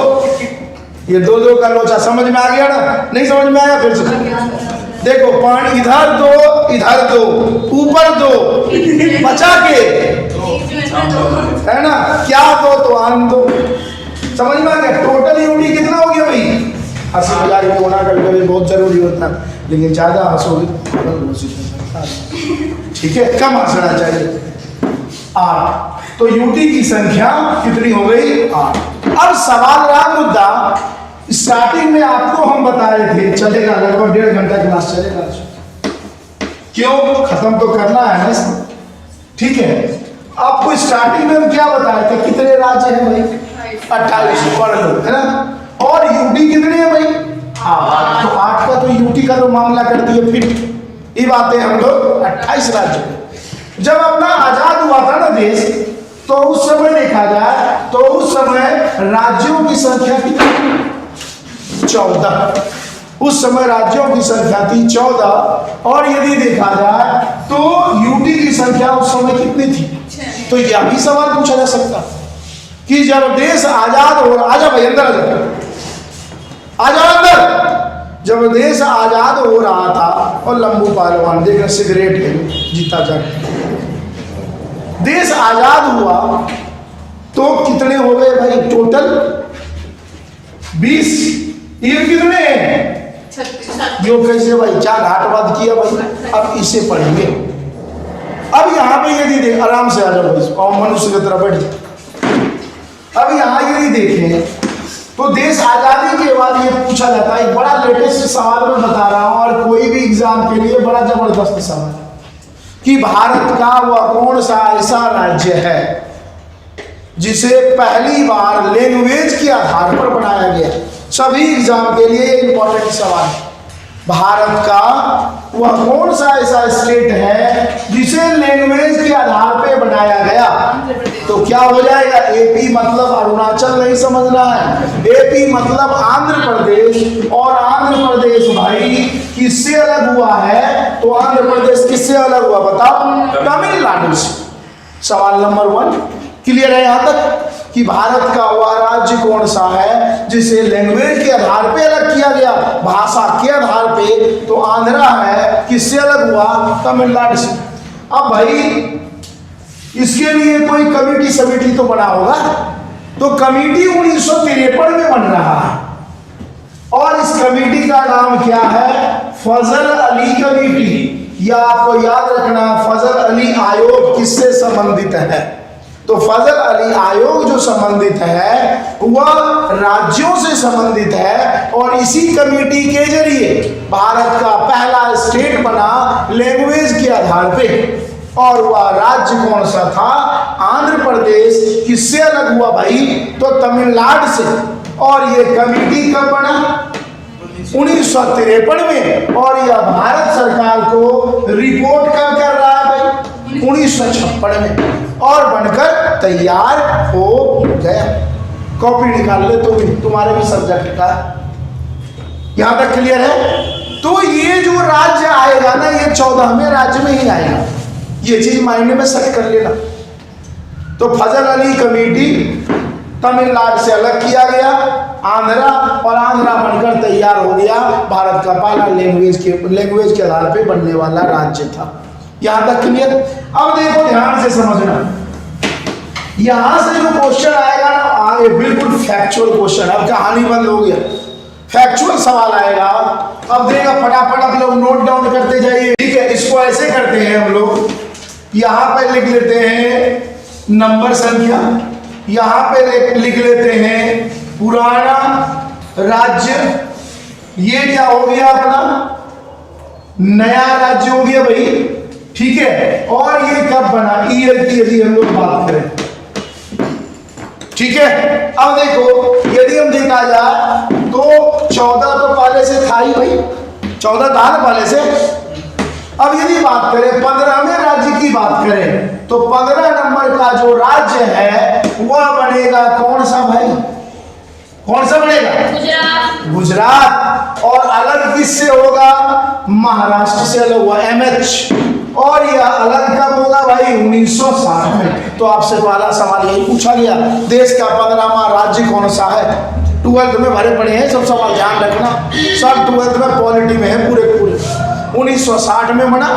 A: ये 2 का लोचा समझ में आ गया ना? नहीं समझ में आया? फिर से देखो, पानी इधर 2, इधर 2, ऊपर 2, बचा के है ना क्या? 2 तो आन 2। समझ में आ गया? टोटल यूनिट कितना हो गया भाई? हंसी मजाक में होना कभी बहुत जरूरी होता है, लेकिन ज्यादा हंसोगे ठीक है, कम हंसना चाहिए। 8। तो यूटी की संख्या कितनी हो गई? 8। अब सवाल रहा मुद्दा, स्टार्टिंग में आपको हम बता रहे थे, चलेगा लगभग 1.5 घंटा क्लास चलेगा। क्यों? खत्म तो करना है ना, ठीक है। आपको स्टार्टिंग में हम क्या बताए थे? कितने राज्य हैं भाई? 28 पढ़ लो, है ना। और यूटी कितने हैं भाई? 8। तो 8 का तो यूटी का तो मामला कर दिए। फिर ये बातें हम लोग 28 राज्य। जब अपना आजाद हुआ था ना देश, तो उस समय देखा जाए तो उस समय राज्यों की संख्या कितनी? 14। उस समय राज्यों की संख्या थी 14। और यदि देखा जाए तो यूटी की संख्या उस समय कितनी थी? तो यह भी सवाल पूछा जा सकता कि जब देश आजाद हो रहा, आजा भाई अंदर आजा अंदर, जब देश आजाद हो रहा था, और लंबू पहलवान देख सिगरेट जीता जाए, देश आजाद हुआ तो कितने हो गए भाई टोटल? 20। ये कितने? 36। यो कैसे भाई? 4 घाटवाद किया भाई। अब इसे पढ़ेंगे। अब यहाँ पे यदि देख, आराम से आ जाओ भाई, मनुष्य की तरह बैठ। अब यहाँ यदि देखें तो देश आजादी के बाद ये पूछा जाता है, एक बड़ा लेटेस्ट सवाल मैं बता रहा हूँ, और कोई भी एग्जाम के लिए बड़ा जबरदस्त सवाल, कि भारत का वह कौन सा ऐसा राज्य है जिसे पहली बार लैंग्वेज के आधार पर बनाया गया? सभी एग्जाम के लिए इंपॉर्टेंट सवाल। भारत का वह कौन सा ऐसा स्टेट है जिसे लैंग्वेज के आधार पे बनाया गया? तो क्या हो जाएगा? एपी मतलब अरुणाचल नहीं समझना है, एपी मतलब आंध्र प्रदेश। और आंध्र प्रदेश भाई किससे अलग हुआ है? तो आंध्र प्रदेश किससे अलग हुआ बताओ? तमिलनाडु से। सवाल नंबर 1 क्लियर है यहाँ तक कि भारत का वह राज्य कौन सा है जिसे लैंग्वेज के आधार पे अलग किया गया, भाषा के आधार पे? तो आंध्रा है। किससे अलग हुआ? तमिलनाडु से। अब भाई इसके लिए कोई कमेटी समिति तो बना होगा, तो कमेटी 1953 में बन रहा है, और इस कमेटी का नाम क्या है? फजल अली कमेटी। या आपको याद रखना, फजल अली आयोग किससे संबंधित है? तो फजल अली आयोग जो संबंधित है वह राज्यों से संबंधित है, और इसी कमेटी के जरिए भारत का पहला स्टेट बना लैंग्वेज के आधार पे। और वह राज्य कौन सा था? आंध्र प्रदेश। किससे अलग हुआ भाई? तो तमिलनाडु से। और ये कमेटी कब बना? 1953 में। और यह भारत सरकार को रिपोर्ट कब कर रहा है भाई? 1956 में और बनकर तैयार हो गया। कॉपी निकाल ले तो भी, तुम्हारे भी सब्जेक्ट का। यहां तक क्लियर है? तो ये जो राज्य आएगा ना, ये 14वें राज्य में ही आएगा, ये चीज मायने में सेट कर लेना। तो फजल अली कमेटी तमिलनाडु से अलग किया गया, आंध्रा, और आंध्रा बनकर तैयार हो गया, भारत का पहला लैंग्वेज के आधार पे बनने वाला राज्य था। यहां तक क्लियर? अब देखो ध्यान से समझना, यहां से जो क्वेश्चन आएगा ना, आगे बिल्कुल फैक्चुअल क्वेश्चन। अब कहानी बंद हो गया, फैक्चुअल सवाल आएगा। अब देखा, फटाफट आप लोग नोट डाउन करते जाइए, ठीक है? इसको ऐसे करते हैं हम लोग, यहां पे लिख लेते हैं नंबर संख्या, यहां पे लिख लेते हैं पुराना राज्य, ये क्या हो गया अपना नया राज्य हो गया भाई, ठीक है? और ये कब बना, ईयर की यदि हम लोग बात करें, ठीक है? अब देखो, यदि हम देखा जाए तो 14 तो पहले से था ही भाई, 14 था ना पहले से। अब यदि बात करें 15वें राज्य की बात करें, तो 15 नंबर का जो राज्य है वह बनेगा कौन सा भाई, कौन सा बनेगा? गुजरात। गुजरात। और अलग किससे होगा? महाराष्ट्र से अलग हुआ, MH। और यह अलग कब होगा भाई? 1960 में। तो आपसे पहला सवाल यही पूछा गया, देश का 15वां राज्य कौन सा है? 12th में भरे पड़े हैं सब सवाल, ध्यान रखना, सब 12th में पॉलिटी में है पूरे पूरे। 1960 में बना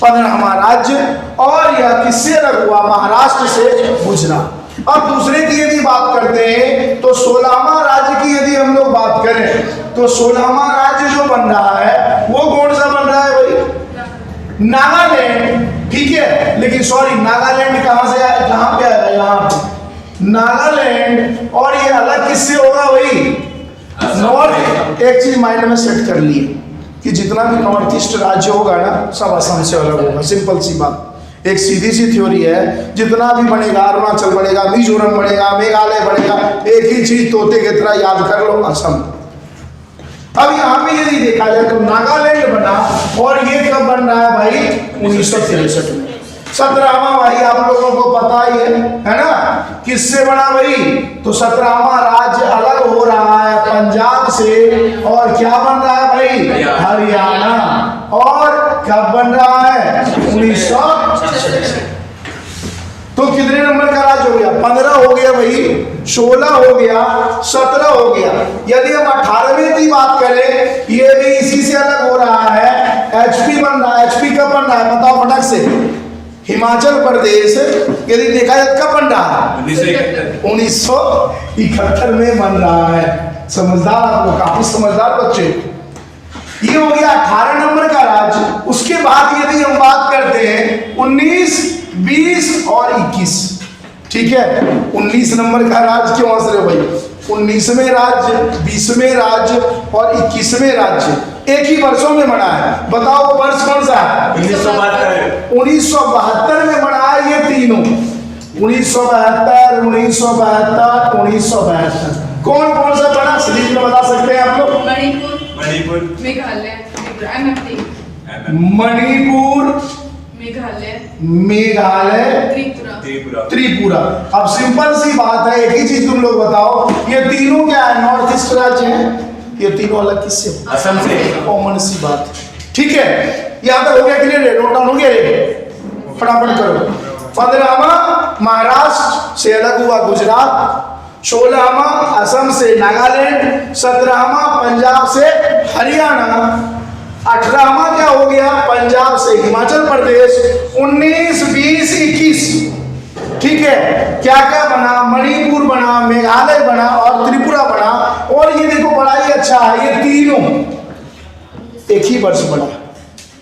A: 15वां राज्य, और यह किससे अलग हुआ? महाराष्ट्र से गुजरात। अब दूसरे की यदि बात करते हैं तो 16वां राज्य की यदि हम लोग बात करें, तो 16वां राज्य जो बन रहा है वो कौन सा बन रहा है भाई? नागालैंड, ठीक है? लेकिन सॉरी, नागालैंड कहां से आया, कहां पे आया? यहाँ पे नागालैंड। और ये अलग किससे होगा भाई? नॉर्थ। एक चीज माइंड में सेट कर लिए कि जितना भी नॉर्थ ईस्ट राज्य होगा ना, सब असम से अलग होगा। सिंपल सी बात, एक सीधी सी थ्योरी है, जितना भी बनेगा, अरुणाचल बनेगा, मिजोरम बनेगा, मेघालय बनेगा, एक ही चीज तोते की तरह याद कर लो, असम। अब यहाँ पे यदि देखा जाए तो नागालैंड बना, और ये कब बन रहा है भाई? 1963 में। 17वां भाई आप लोगों को पता ही है ना, किससे बना भाई? तो 17वां राज्य अलग हो रहा है पंजाब से, और क्या बन रहा है भाई? हरियाणा। और कब बन रहा है? 1966। तो कितने नंबर का राज्य हो गया? 15 हो गया भाई, 16 हो गया, 17 हो गया। यदि हम 18वें की बात करें, ये भी इसी से अलग हो रहा है, HP बन रहा है। HP कब बन रहा है बताओ फटक से? हिमाचल प्रदेश यदि देखा जाए कब बन रहा है? 1971 में बन रहा है। समझदार आप लोग, काफी समझदार बच्चे। ये हो गया 18 नंबर का राज्य। उसके बाद यदि हम बात करते हैं 19, 20 और 21, ठीक है? 19 नंबर का राज्य क्यों हंस रहे हो भाई? 19वें राज्य, 20वें राज्य और 21वें राज्य एक ही वर्षों में बना है। बताओ वो वर्ष कौन सा है? 1972 में बना है ये तीनों। 1972, 1972, 1972। कौन कौन सा बना सीरीज में बता सकते हैं आप लोग? मणिपुर,
B: मेघालय,
A: त्रिपुरा। अब सिंपल सी बात है, एक ही चीज तुम लोग बताओ, ये तीनों क्या है? नॉर्थ ईस्ट राज्य हैं। ये तीनों अलग किससे?
C: असम से।
A: कॉमन सी बात, ठीक है? यहाँ तक हो गया क्लियर? नोट डाउन हो गया? फटाफट करो। 15वां महाराष्ट्र से अलग हुआ गुजरात, 16वां असम से नागालैंड, 17वां पंजाब से हरियाणा, 18वां क्या हो गया? पंजाब से हिमाचल प्रदेश, 19, 20, 21, ठीक है? क्या क्या बना? मणिपुर बना, मेघालय बना और त्रिपुरा बना। और ये देखो बड़ा ही अच्छा है, ये तीनों एक ही वर्ष बना,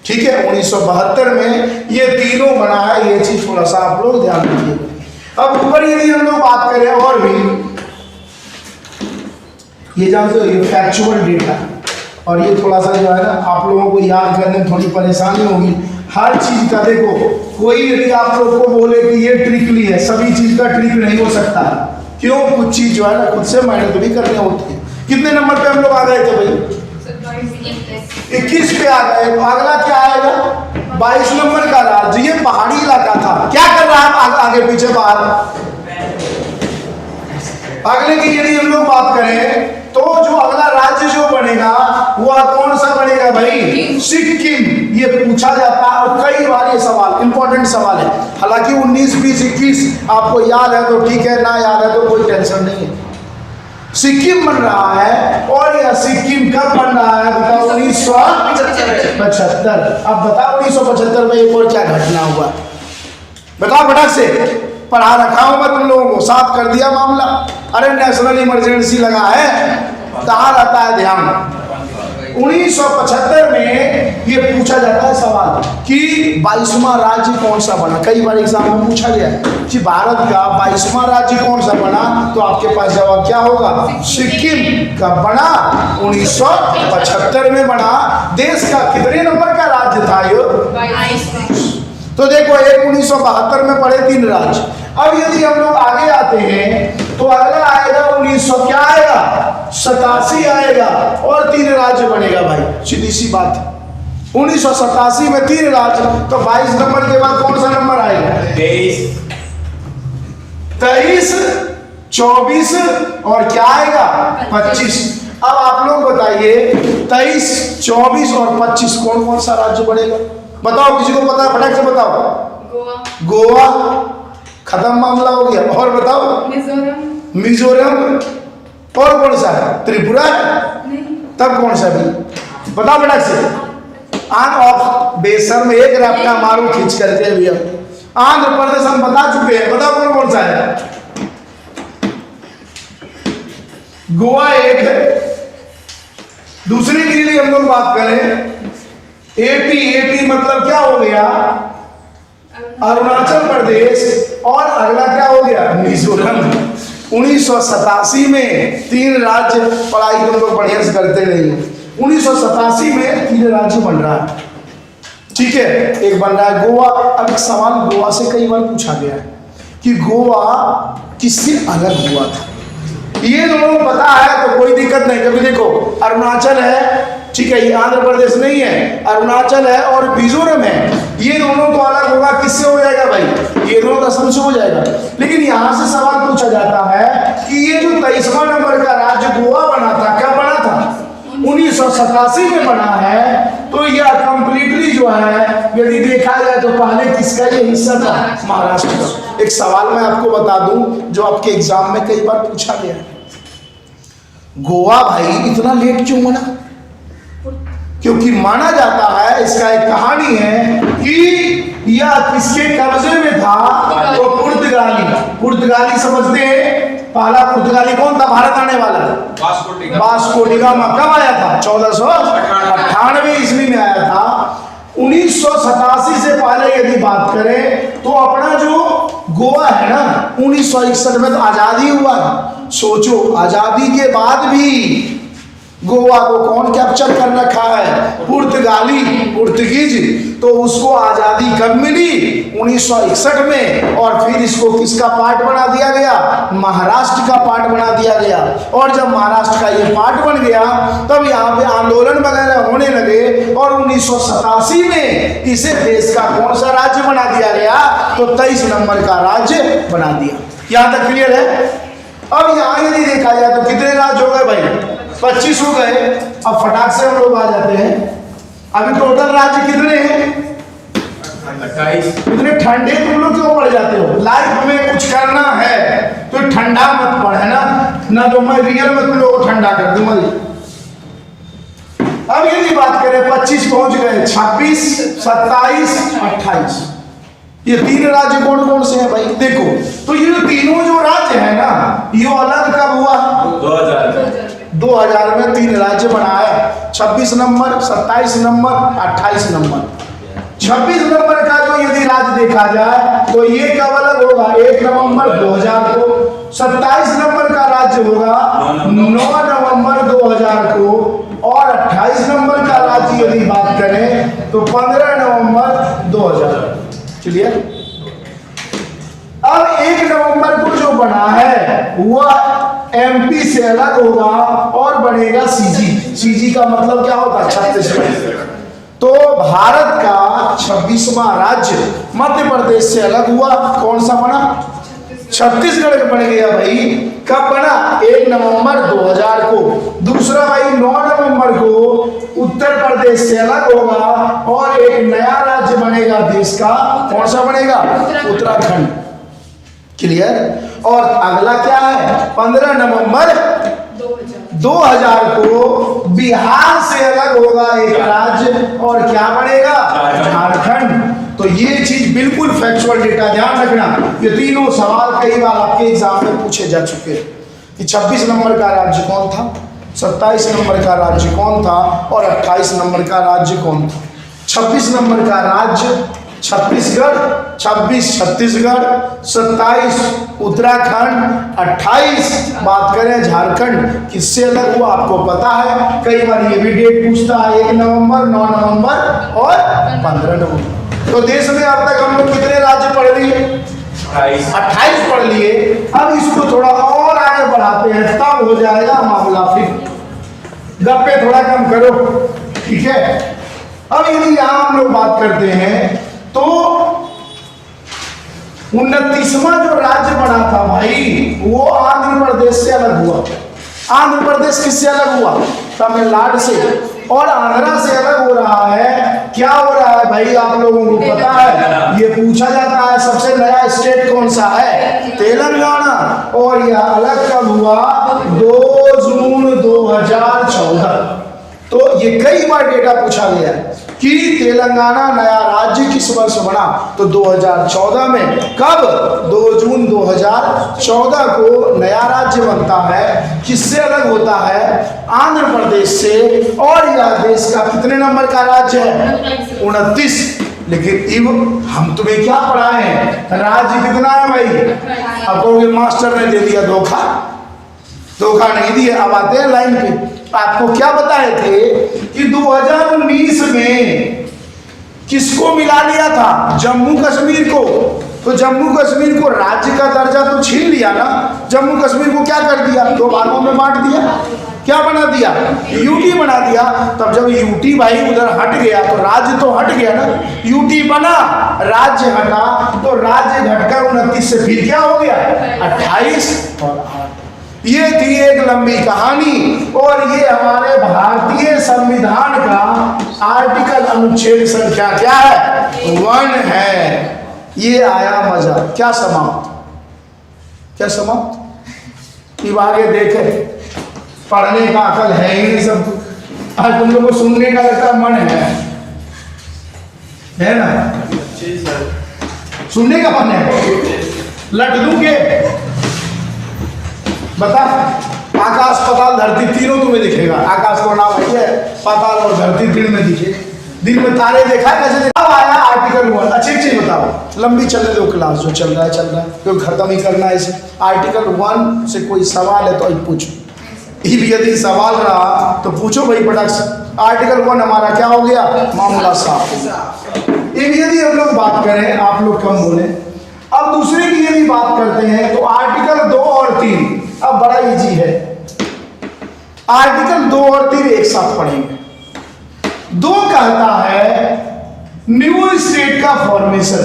A: ठीक है? 1972 में ये तीनों बना है। ये चीज थोड़ा सा आप लोग ध्यान रखिएगा। अब ऊपर यदि हम लोग बात करें और भी, ये जानते हो ये फैक्चुअल डेटा, और ये थोड़ा सा जो है ना आप लोगों को याद करने में थोड़ी परेशानी होगी। हर चीज का देखो, कोई यदि आप लोग को बोले कि ये ट्रिकली है, सभी चीज का ट्रिक नहीं हो सकता। क्यों? कुछ चीज जो है ना खुद से मेहनत भी करनी होती है। कितने नंबर पे हम लोग आ गए थे भाई? 21 पे आ गए। अगला क्या आएगा? 22 नंबर का राज्य, ये पहाड़ी इलाका आगे पीछे बाहर। अगले की यदि हम लोग बात करें तो जो अगला राज्य जो बनेगा वह कौन सा बनेगा भाई? सिक्किम। ये पूछा जाता है और कई बार ये सवाल इंपॉर्टेंट सवाल है। हालांकि 19, 20, 21 आपको याद है तो ठीक है, ना याद है तो कोई टेंशन नहीं है। सिक्किम बन रहा है और यह सिक्किम कब बन रहा है बताओ? 1975। अब बताओ 1975 में एक और क्या घटना हुआ बताओ फटाक से। पढ़ा रखा हूं मैं तुम लोगों को, साफ कर दिया मामला। अरे नेशनल इमरजेंसी लगा है, कहाँ रहता है ध्यान। 1975 में ये पूछा जाता है सवाल कि 22वां राज्य कौन सा बना। कई बार एग्जाम में पूछा गया है कि भारत का 22वां राज्य कौन सा बना, तो आपके पास जवाब क्या होगा? सिक्किम। कब बना? 1975 में बना। देश का कितने नंबर का राज्य था ये? 22। तो देखो, एक 1972 में पड़े 3 राज्य। अब यदि हम लोग आगे आते हैं तो अगला आएगा 1900 क्या आएगा? 87 आएगा और 3 राज्य बनेगा भाई, सीधी सी बात। 1987 में 3 राज्य, तो 22 नंबर के बाद कौन सा नंबर आएगा? 23, 24 और क्या आएगा? 25। अब आप लोग बताइए 23, 24 और 25 कौन कौन सा राज्य बनेगा? बताओ, किसी को पता है? फटाक से बताओ। गोवा खत्म, मामला हो गया। और बताओ? मिजोरम। और कौन सा? त्रिपुरा। तब कौन सा भी बताओ फटाक से। आंध्र ऑफ बेसर में एक रफ्ता मारू खींच करके भी। आंध्र प्रदेश हम बता चुके हैं, बताओ कौन कौन सा है? गोवा एक है। दूसरी के लिए हम लोग बात करें एपी मतलब क्या हो गया? अरुणाचल प्रदेश। और अगला क्या हो गया? मिजोरम। 1987 में 3 राज्य, पढ़ाई हम लोग बढ़िया से करते नहीं। 1987 में 3 राज्य बन रहा है, ठीक है। एक बन रहा है गोवा। अब एक सवाल गोवा से कई बार पूछा गया है कि गोवा किससे अलग हुआ था। ये दोनों पता है तो कोई दिक्कत नहीं। कभी देखो, अरुणाचल है, ठीक है, ये आंध्र प्रदेश नहीं है, अरुणाचल है और मिजोरम है। ये दोनों तो अलग होगा, किससे हो जाएगा भाई? ये दोनों का असम से हो जाएगा। लेकिन यहां से सवाल पूछा जाता है कि ये जो 23वां नंबर का राज्य गोवा बना था, कब बना था? 1987 में बना है। तो यह कंप्लीटली जो है यदि देखा जाए तो पहले किसका ये हिस्सा था? महाराष्ट्र का। एक सवाल मैं आपको बता दूं जो आपके एग्जाम में कई बार पूछा गया है, गोवा भाई इतना लेट क्यों बना? क्योंकि माना जाता है, इसका एक कहानी है कि यह किसके कब्जे में था? तो पुर्तगाली समझते हैं। पहला पुर्तगाली कौन था भारत आने वाला? Vasco D gamma. कब आया था? 1498 ईस्वी में आया था। 1987 से पहले यदि बात करें तो अपना जो गोवा है ना, 1961 में तो आजादी हुआ। सोचो, आजादी के बाद भी गोवा को कौन कैप्चर कर रखा है? पुर्तगीज। तो उसको आजादी कब मिली? 1961 में। और फिर इसको किसका पार्ट बना दिया गया? महाराष्ट्र का पार्ट बना दिया गया। और जब महाराष्ट्र का ये पार्ट बन गया तब यहाँ पे आंदोलन वगैरह होने लगे और 1987 में इसे देश का कौन सा राज्य बना दिया गया? तो 23 नंबर का राज्य बना दिया। यहाँ तक क्लियर है? अब यहाँ यदि देखा जाए तो कितने राज्य हो गए भाई? 25 हो गए। अब फटाक से हम लोग आ जाते हैं, अभी टोटल राज्य कितने हैं? 28। इतने ठंडे तुम लोग क्यों पड़ जाते हो? लाइफ में कुछ करना है तो ठंडा मत पड़, है ना तो मैं रियल में तुम लोग को ठंडा कर दूंगा। अब यदि बात करें 25 पहुंच गए, 26, 27, 28, ये 3 राज्य कौन कौन से हैं भाई? देखो, तो ये जो तीनों जो राज्य है ना, ये अलग कब हुआ? 2000 में 3 राज्य बनाया। 26 नंबर, 27 नंबर, 28 नंबर। 26 नंबर का जो यदि राज्य देखा जाए तो ये कब अलग होगा? 1 नवंबर 2000 को। 27 नंबर का राज्य होगा 9 नवंबर 2000 को। और 28 नंबर का राज्य यदि बात करें तो 15 नवंबर 2000। क्लियर? अब 1 नवंबर को जो बना है वह एमपी से अलग होगा और बनेगा सीजी। सीजी का मतलब क्या होता है? छत्तीसगढ़। तो भारत का 26वां राज्य मध्य प्रदेश से अलग हुआ, कौन सा बना? छत्तीसगढ़ बन गया भाई। कब बना? 1 नवंबर 2000 को। दूसरा भाई 9 नवंबर को उत्तर प्रदेश से अलग होगा और एक नया राज्य बनेगा देश का। कौन सा बनेगा? उत्तराखंड। क्लियर? और अगला क्या है? 15 नवंबर 2000 को बिहार से अलग होगा एक राज्य और क्या बनेगा? झारखंड। तो ये चीज बिल्कुल फैक्चुअल डेटा, ध्यान रखना। ये तीनों सवाल कई बार आपके एग्जाम में पूछे जा चुके हैं कि 26 नंबर का राज्य कौन था, 27 नंबर का राज्य कौन था और 28 नंबर का राज्य कौन था। 26 नंबर का राज्य छत्तीसगढ़, 26 छत्तीसगढ़, 27 उत्तराखंड, 28 बात करें झारखंड। किससे अलग हुआ आपको पता है? कई बार ये भी डेट पूछता है, 1 नवंबर, 9 नवंबर और 15 नवंबर। तो देश में अब तक हम लोग कितने राज्य पढ़ लिए? 28 पढ़ लिए। अब इसको थोड़ा और आगे बढ़ाते हैं, तब हो जाएगा मामला। फिर गप्पे थोड़ा कम करो, ठीक है? अब यदि यहां हम लोग बात करते हैं तो 29वां जो राज्य बना था भाई, वो आंध्र प्रदेश से अलग हुआ। आंध्र प्रदेश किससे अलग हुआ? तमिलनाडु से। और आंध्रा से अलग हो रहा है। क्या हो रहा है भाई, आप लोगों को पता है? ये पूछा जाता है सबसे नया स्टेट कौन सा है? तेलंगाना। और यह अलग कब हुआ? 2 जून 2014। तो ये कई बार डेटा पूछा गया है कि तेलंगाना नया राज्य किस वर्ष बना? तो 2014 में। कब? 2 जून 2014 को नया राज्य बनता है। किससे अलग होता है? आंध्र प्रदेश से। और यह देश का कितने नंबर का राज्य है? 29। लेकिन अब हम तुम्हें क्या पढ़ाए हैं? राज्य कितना है भाई? अब कहोगे मास्टर ने दे दिया धोखा। धोखा नहीं दिया। अब आते हैं लाइन पे। आपको क्या बताए थे कि 2019 में किसको मिला लिया था? जम्मू कश्मीर को। तो जम्मू कश्मीर को राज्य का दर्जा तो छीन लिया ना। जम्मू कश्मीर को क्या कर दिया? 2 भागों में बांट दिया। क्या बना दिया? यूटी बना दिया। तब जब यूटी भाई उधर हट गया तो राज्य तो हट गया ना। यूटी बना, राज्य हटा, तो राज्य घटकर 29 से फिर क्या हो गया? 28 और 8। ये थी एक लंबी कहानी। और ये हमारे भारतीय संविधान का आर्टिकल अनुच्छेद संख्या क्या है? 1 है। ये आया मजा। क्या समाप्त? क्या समाप्त? अब आगे देखे, पढ़ने का अकल है ही नहीं सब। आज तुम लोगों को सुनने का लगता मन है ना? सुनने का मन है। लट दूं के बता। आकाश पाताल धरती तीनों तुम्हें दिखेगा। आकाश को नाम है, पाताल और धरती दिन में दिखे। दिन में तारे देखा कैसे? अब आया आर्टिकल 1। अच्छी चीज बताओ, लंबी चलने दो क्लास, जो चल रहा है चल रहा है, क्योंकि खत्म ही करना है इसे। आर्टिकल 1 से कोई सवाल है तो पूछो। यदि सवाल रहा तो पूछो भाई पटक से। आर्टिकल 1 हमारा क्या हो गया? मामला साफ। यदि हम लोग बात करें, आप लोग कम बोले। अब दूसरे की यदि बात करते हैं तो आर्टिकल 2 और 3 अब बड़ा इजी है। आर्टिकल 2 और 3 एक साथ पढ़ेंगे। 2 कहता है न्यू स्टेट का फॉर्मेशन।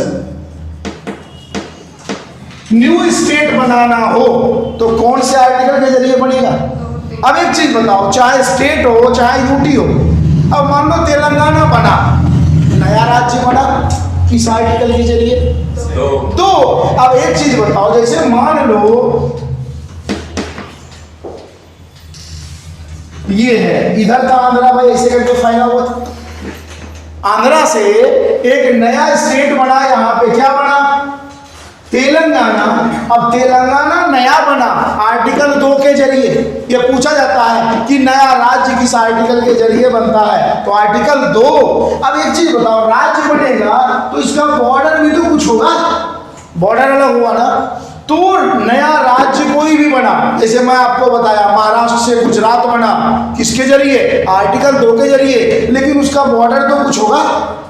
A: न्यू स्टेट बनाना हो तो कौन से आर्टिकल के जरिए बनेगा? अब एक चीज बताओ, चाहे स्टेट हो चाहे यूटी हो। अब मान लो तेलंगाना बना, नया राज्य बना, किस आर्टिकल के जरिए? 2। अब एक चीज बताओ, जैसे मान लो ये है, इधर का आंध्रा भाई ऐसे करके फायदा हुआ था। आंध्रा से एक नया स्टेट बना, यहां पे क्या बना? तेलंगाना। अब तेलंगाना नया बना आर्टिकल 2 के जरिए। ये पूछा जाता है कि नया राज्य किस आर्टिकल के जरिए बनता है? तो आर्टिकल 2। अब एक चीज बताओ, राज्य बनेगा तो इसका बॉर्डर भी तो कुछ होगा। बॉर्डर अलग हुआ ना। तो नया राज्य कोई भी बना, जैसे मैं आपको बताया महाराष्ट्र से गुजरात बना, किसके जरिए? आर्टिकल 2 के जरिए। लेकिन उसका बॉर्डर तो कुछ होगा।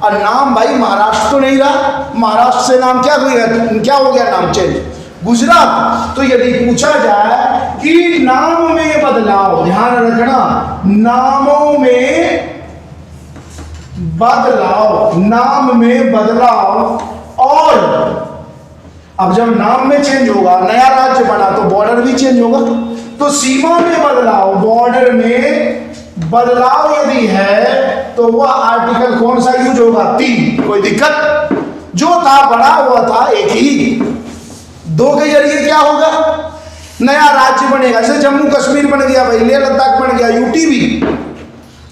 A: और नाम भाई महाराष्ट्र तो नहीं रहा। महाराष्ट्र से नाम क्या हो गया? नाम चेंज, गुजरात। तो यदि पूछा जाए कि नाम में बदलाव, ध्यान रखना, नामों में बदलाव, नाम में बदलाव। और अब जब नाम में चेंज होगा, नया राज्य बना, तो बॉर्डर भी चेंज होगा। तो सीमा में बदलाव, बॉर्डर में बदलाव यदि है तो वह आर्टिकल कौन सा यूज होगा? 3। कोई दिक्कत? जो था बड़ा हुआ था एक ही, 2 के जरिए क्या होगा? नया राज्य बनेगा। जैसे जम्मू कश्मीर बन गया भाई, लेह लद्दाख बन गया, यूटी भी।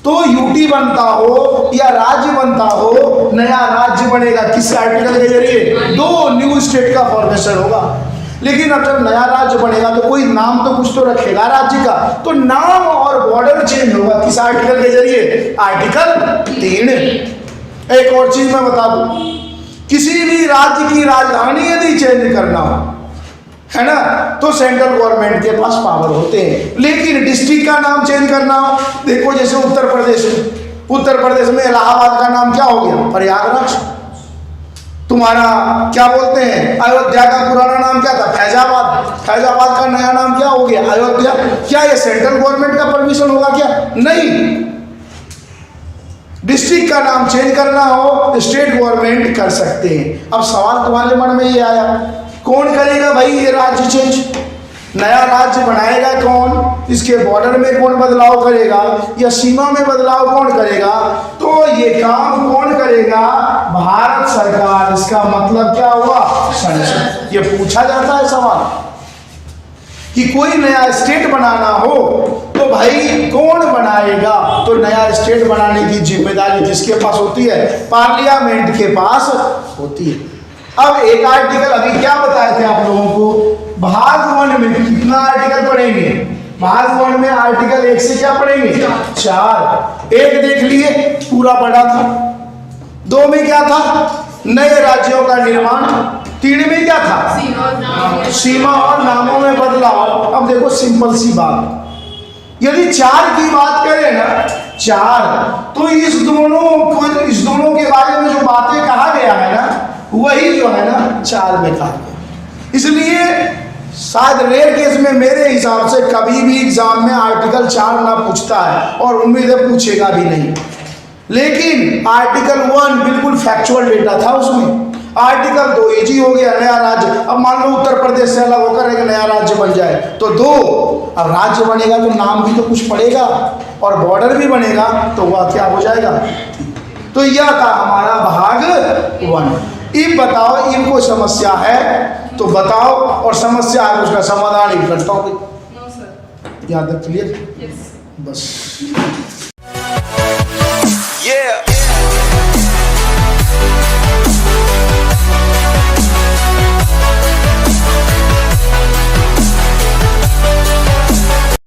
A: तो यूटी बनता हो या राज्य बनता हो, नया राज्य बनेगा किस आर्टिकल के जरिए? 2 न्यू स्टेट का फॉर्मेशन होगा। लेकिन अब जब नया राज्य बनेगा तो कोई नाम तो कुछ तो रखेगा राज्य का, तो नाम और बॉर्डर चेंज होगा किस आर्टिकल के जरिए? आर्टिकल 3। एक और चीज मैं बता दूं, किसी भी राज्य की राजधानी यदि चेंज करना हो, है ना, तो सेंट्रल गवर्नमेंट के पास पावर होते हैं। लेकिन डिस्ट्रिक्ट का नाम चेंज करना हो, देखो जैसे उत्तर प्रदेश में इलाहाबाद का नाम क्या हो गया? प्रयागराज। तुम्हारा क्या बोलते हैं, अयोध्या का पुराना नाम क्या था? फैजाबाद का नया नाम क्या हो गया? अयोध्या। क्या ये सेंट्रल गवर्नमेंट का परमिशन होगा क्या? नहीं। डिस्ट्रिक्ट का नाम चेंज करना हो, स्टेट गवर्नमेंट कर सकते हैं। अब सवाल तुम्हारे मन में ये आया, कौन करेगा भाई ये राज्य चेंज? नया राज्य बनाएगा कौन? इसके बॉर्डर में कौन बदलाव करेगा या सीमा में बदलाव कौन करेगा? तो ये काम कौन करेगा? भारत सरकार। इसका मतलब क्या हुआ? संसद। ये पूछा जाता है सवाल कि कोई नया स्टेट बनाना हो तो भाई कौन बनाएगा? तो नया स्टेट बनाने की जिम्मेदारी किसके पास होती है? पार्लियामेंट के पास होती है। अब एक आर्टिकल अभी क्या बताए थे आप लोगों को, भाग 1 में कितना आर्टिकल पढ़ेंगे? भाग 1 में आर्टिकल 1 से क्या पढ़ेंगे? 4। 1 देख लिए, पूरा पढ़ा था। 2 में क्या था? नए राज्यों का निर्माण। 3 में क्या था? सीमा और नामों में बदलाव। अब देखो सिंपल सी बात, यदि 4 की बात करें ना, 4, तो इस दोनों के बारे में जो बातें कहा गया है ना, वही जो है ना 4 में कहा गया। इसलिए शायद रेयर केस में मेरे हिसाब से कभी भी एग्जाम में आर्टिकल 4 ना पूछता है, और उम्मीद है पूछेगा भी नहीं। लेकिन आर्टिकल 1 बिल्कुल फैक्चुअल डेटा था उसमें। आर्टिकल 2 इजी हो गया, नया राज्य। अब मान लो उत्तर प्रदेश से अलग होकर एक नया राज्य बन जाए तो 2, अब राज्य बनेगा तो नाम भी तो कुछ पड़ेगा और बॉर्डर भी बनेगा, तो वह क्या हो जाएगा? तो यह था हमारा भाग 1। अब बताओ, इनको समस्या है तो बताओ, और समस्या है उसका समाधान ही करता हूँ। याद रख, क्लियर? बस।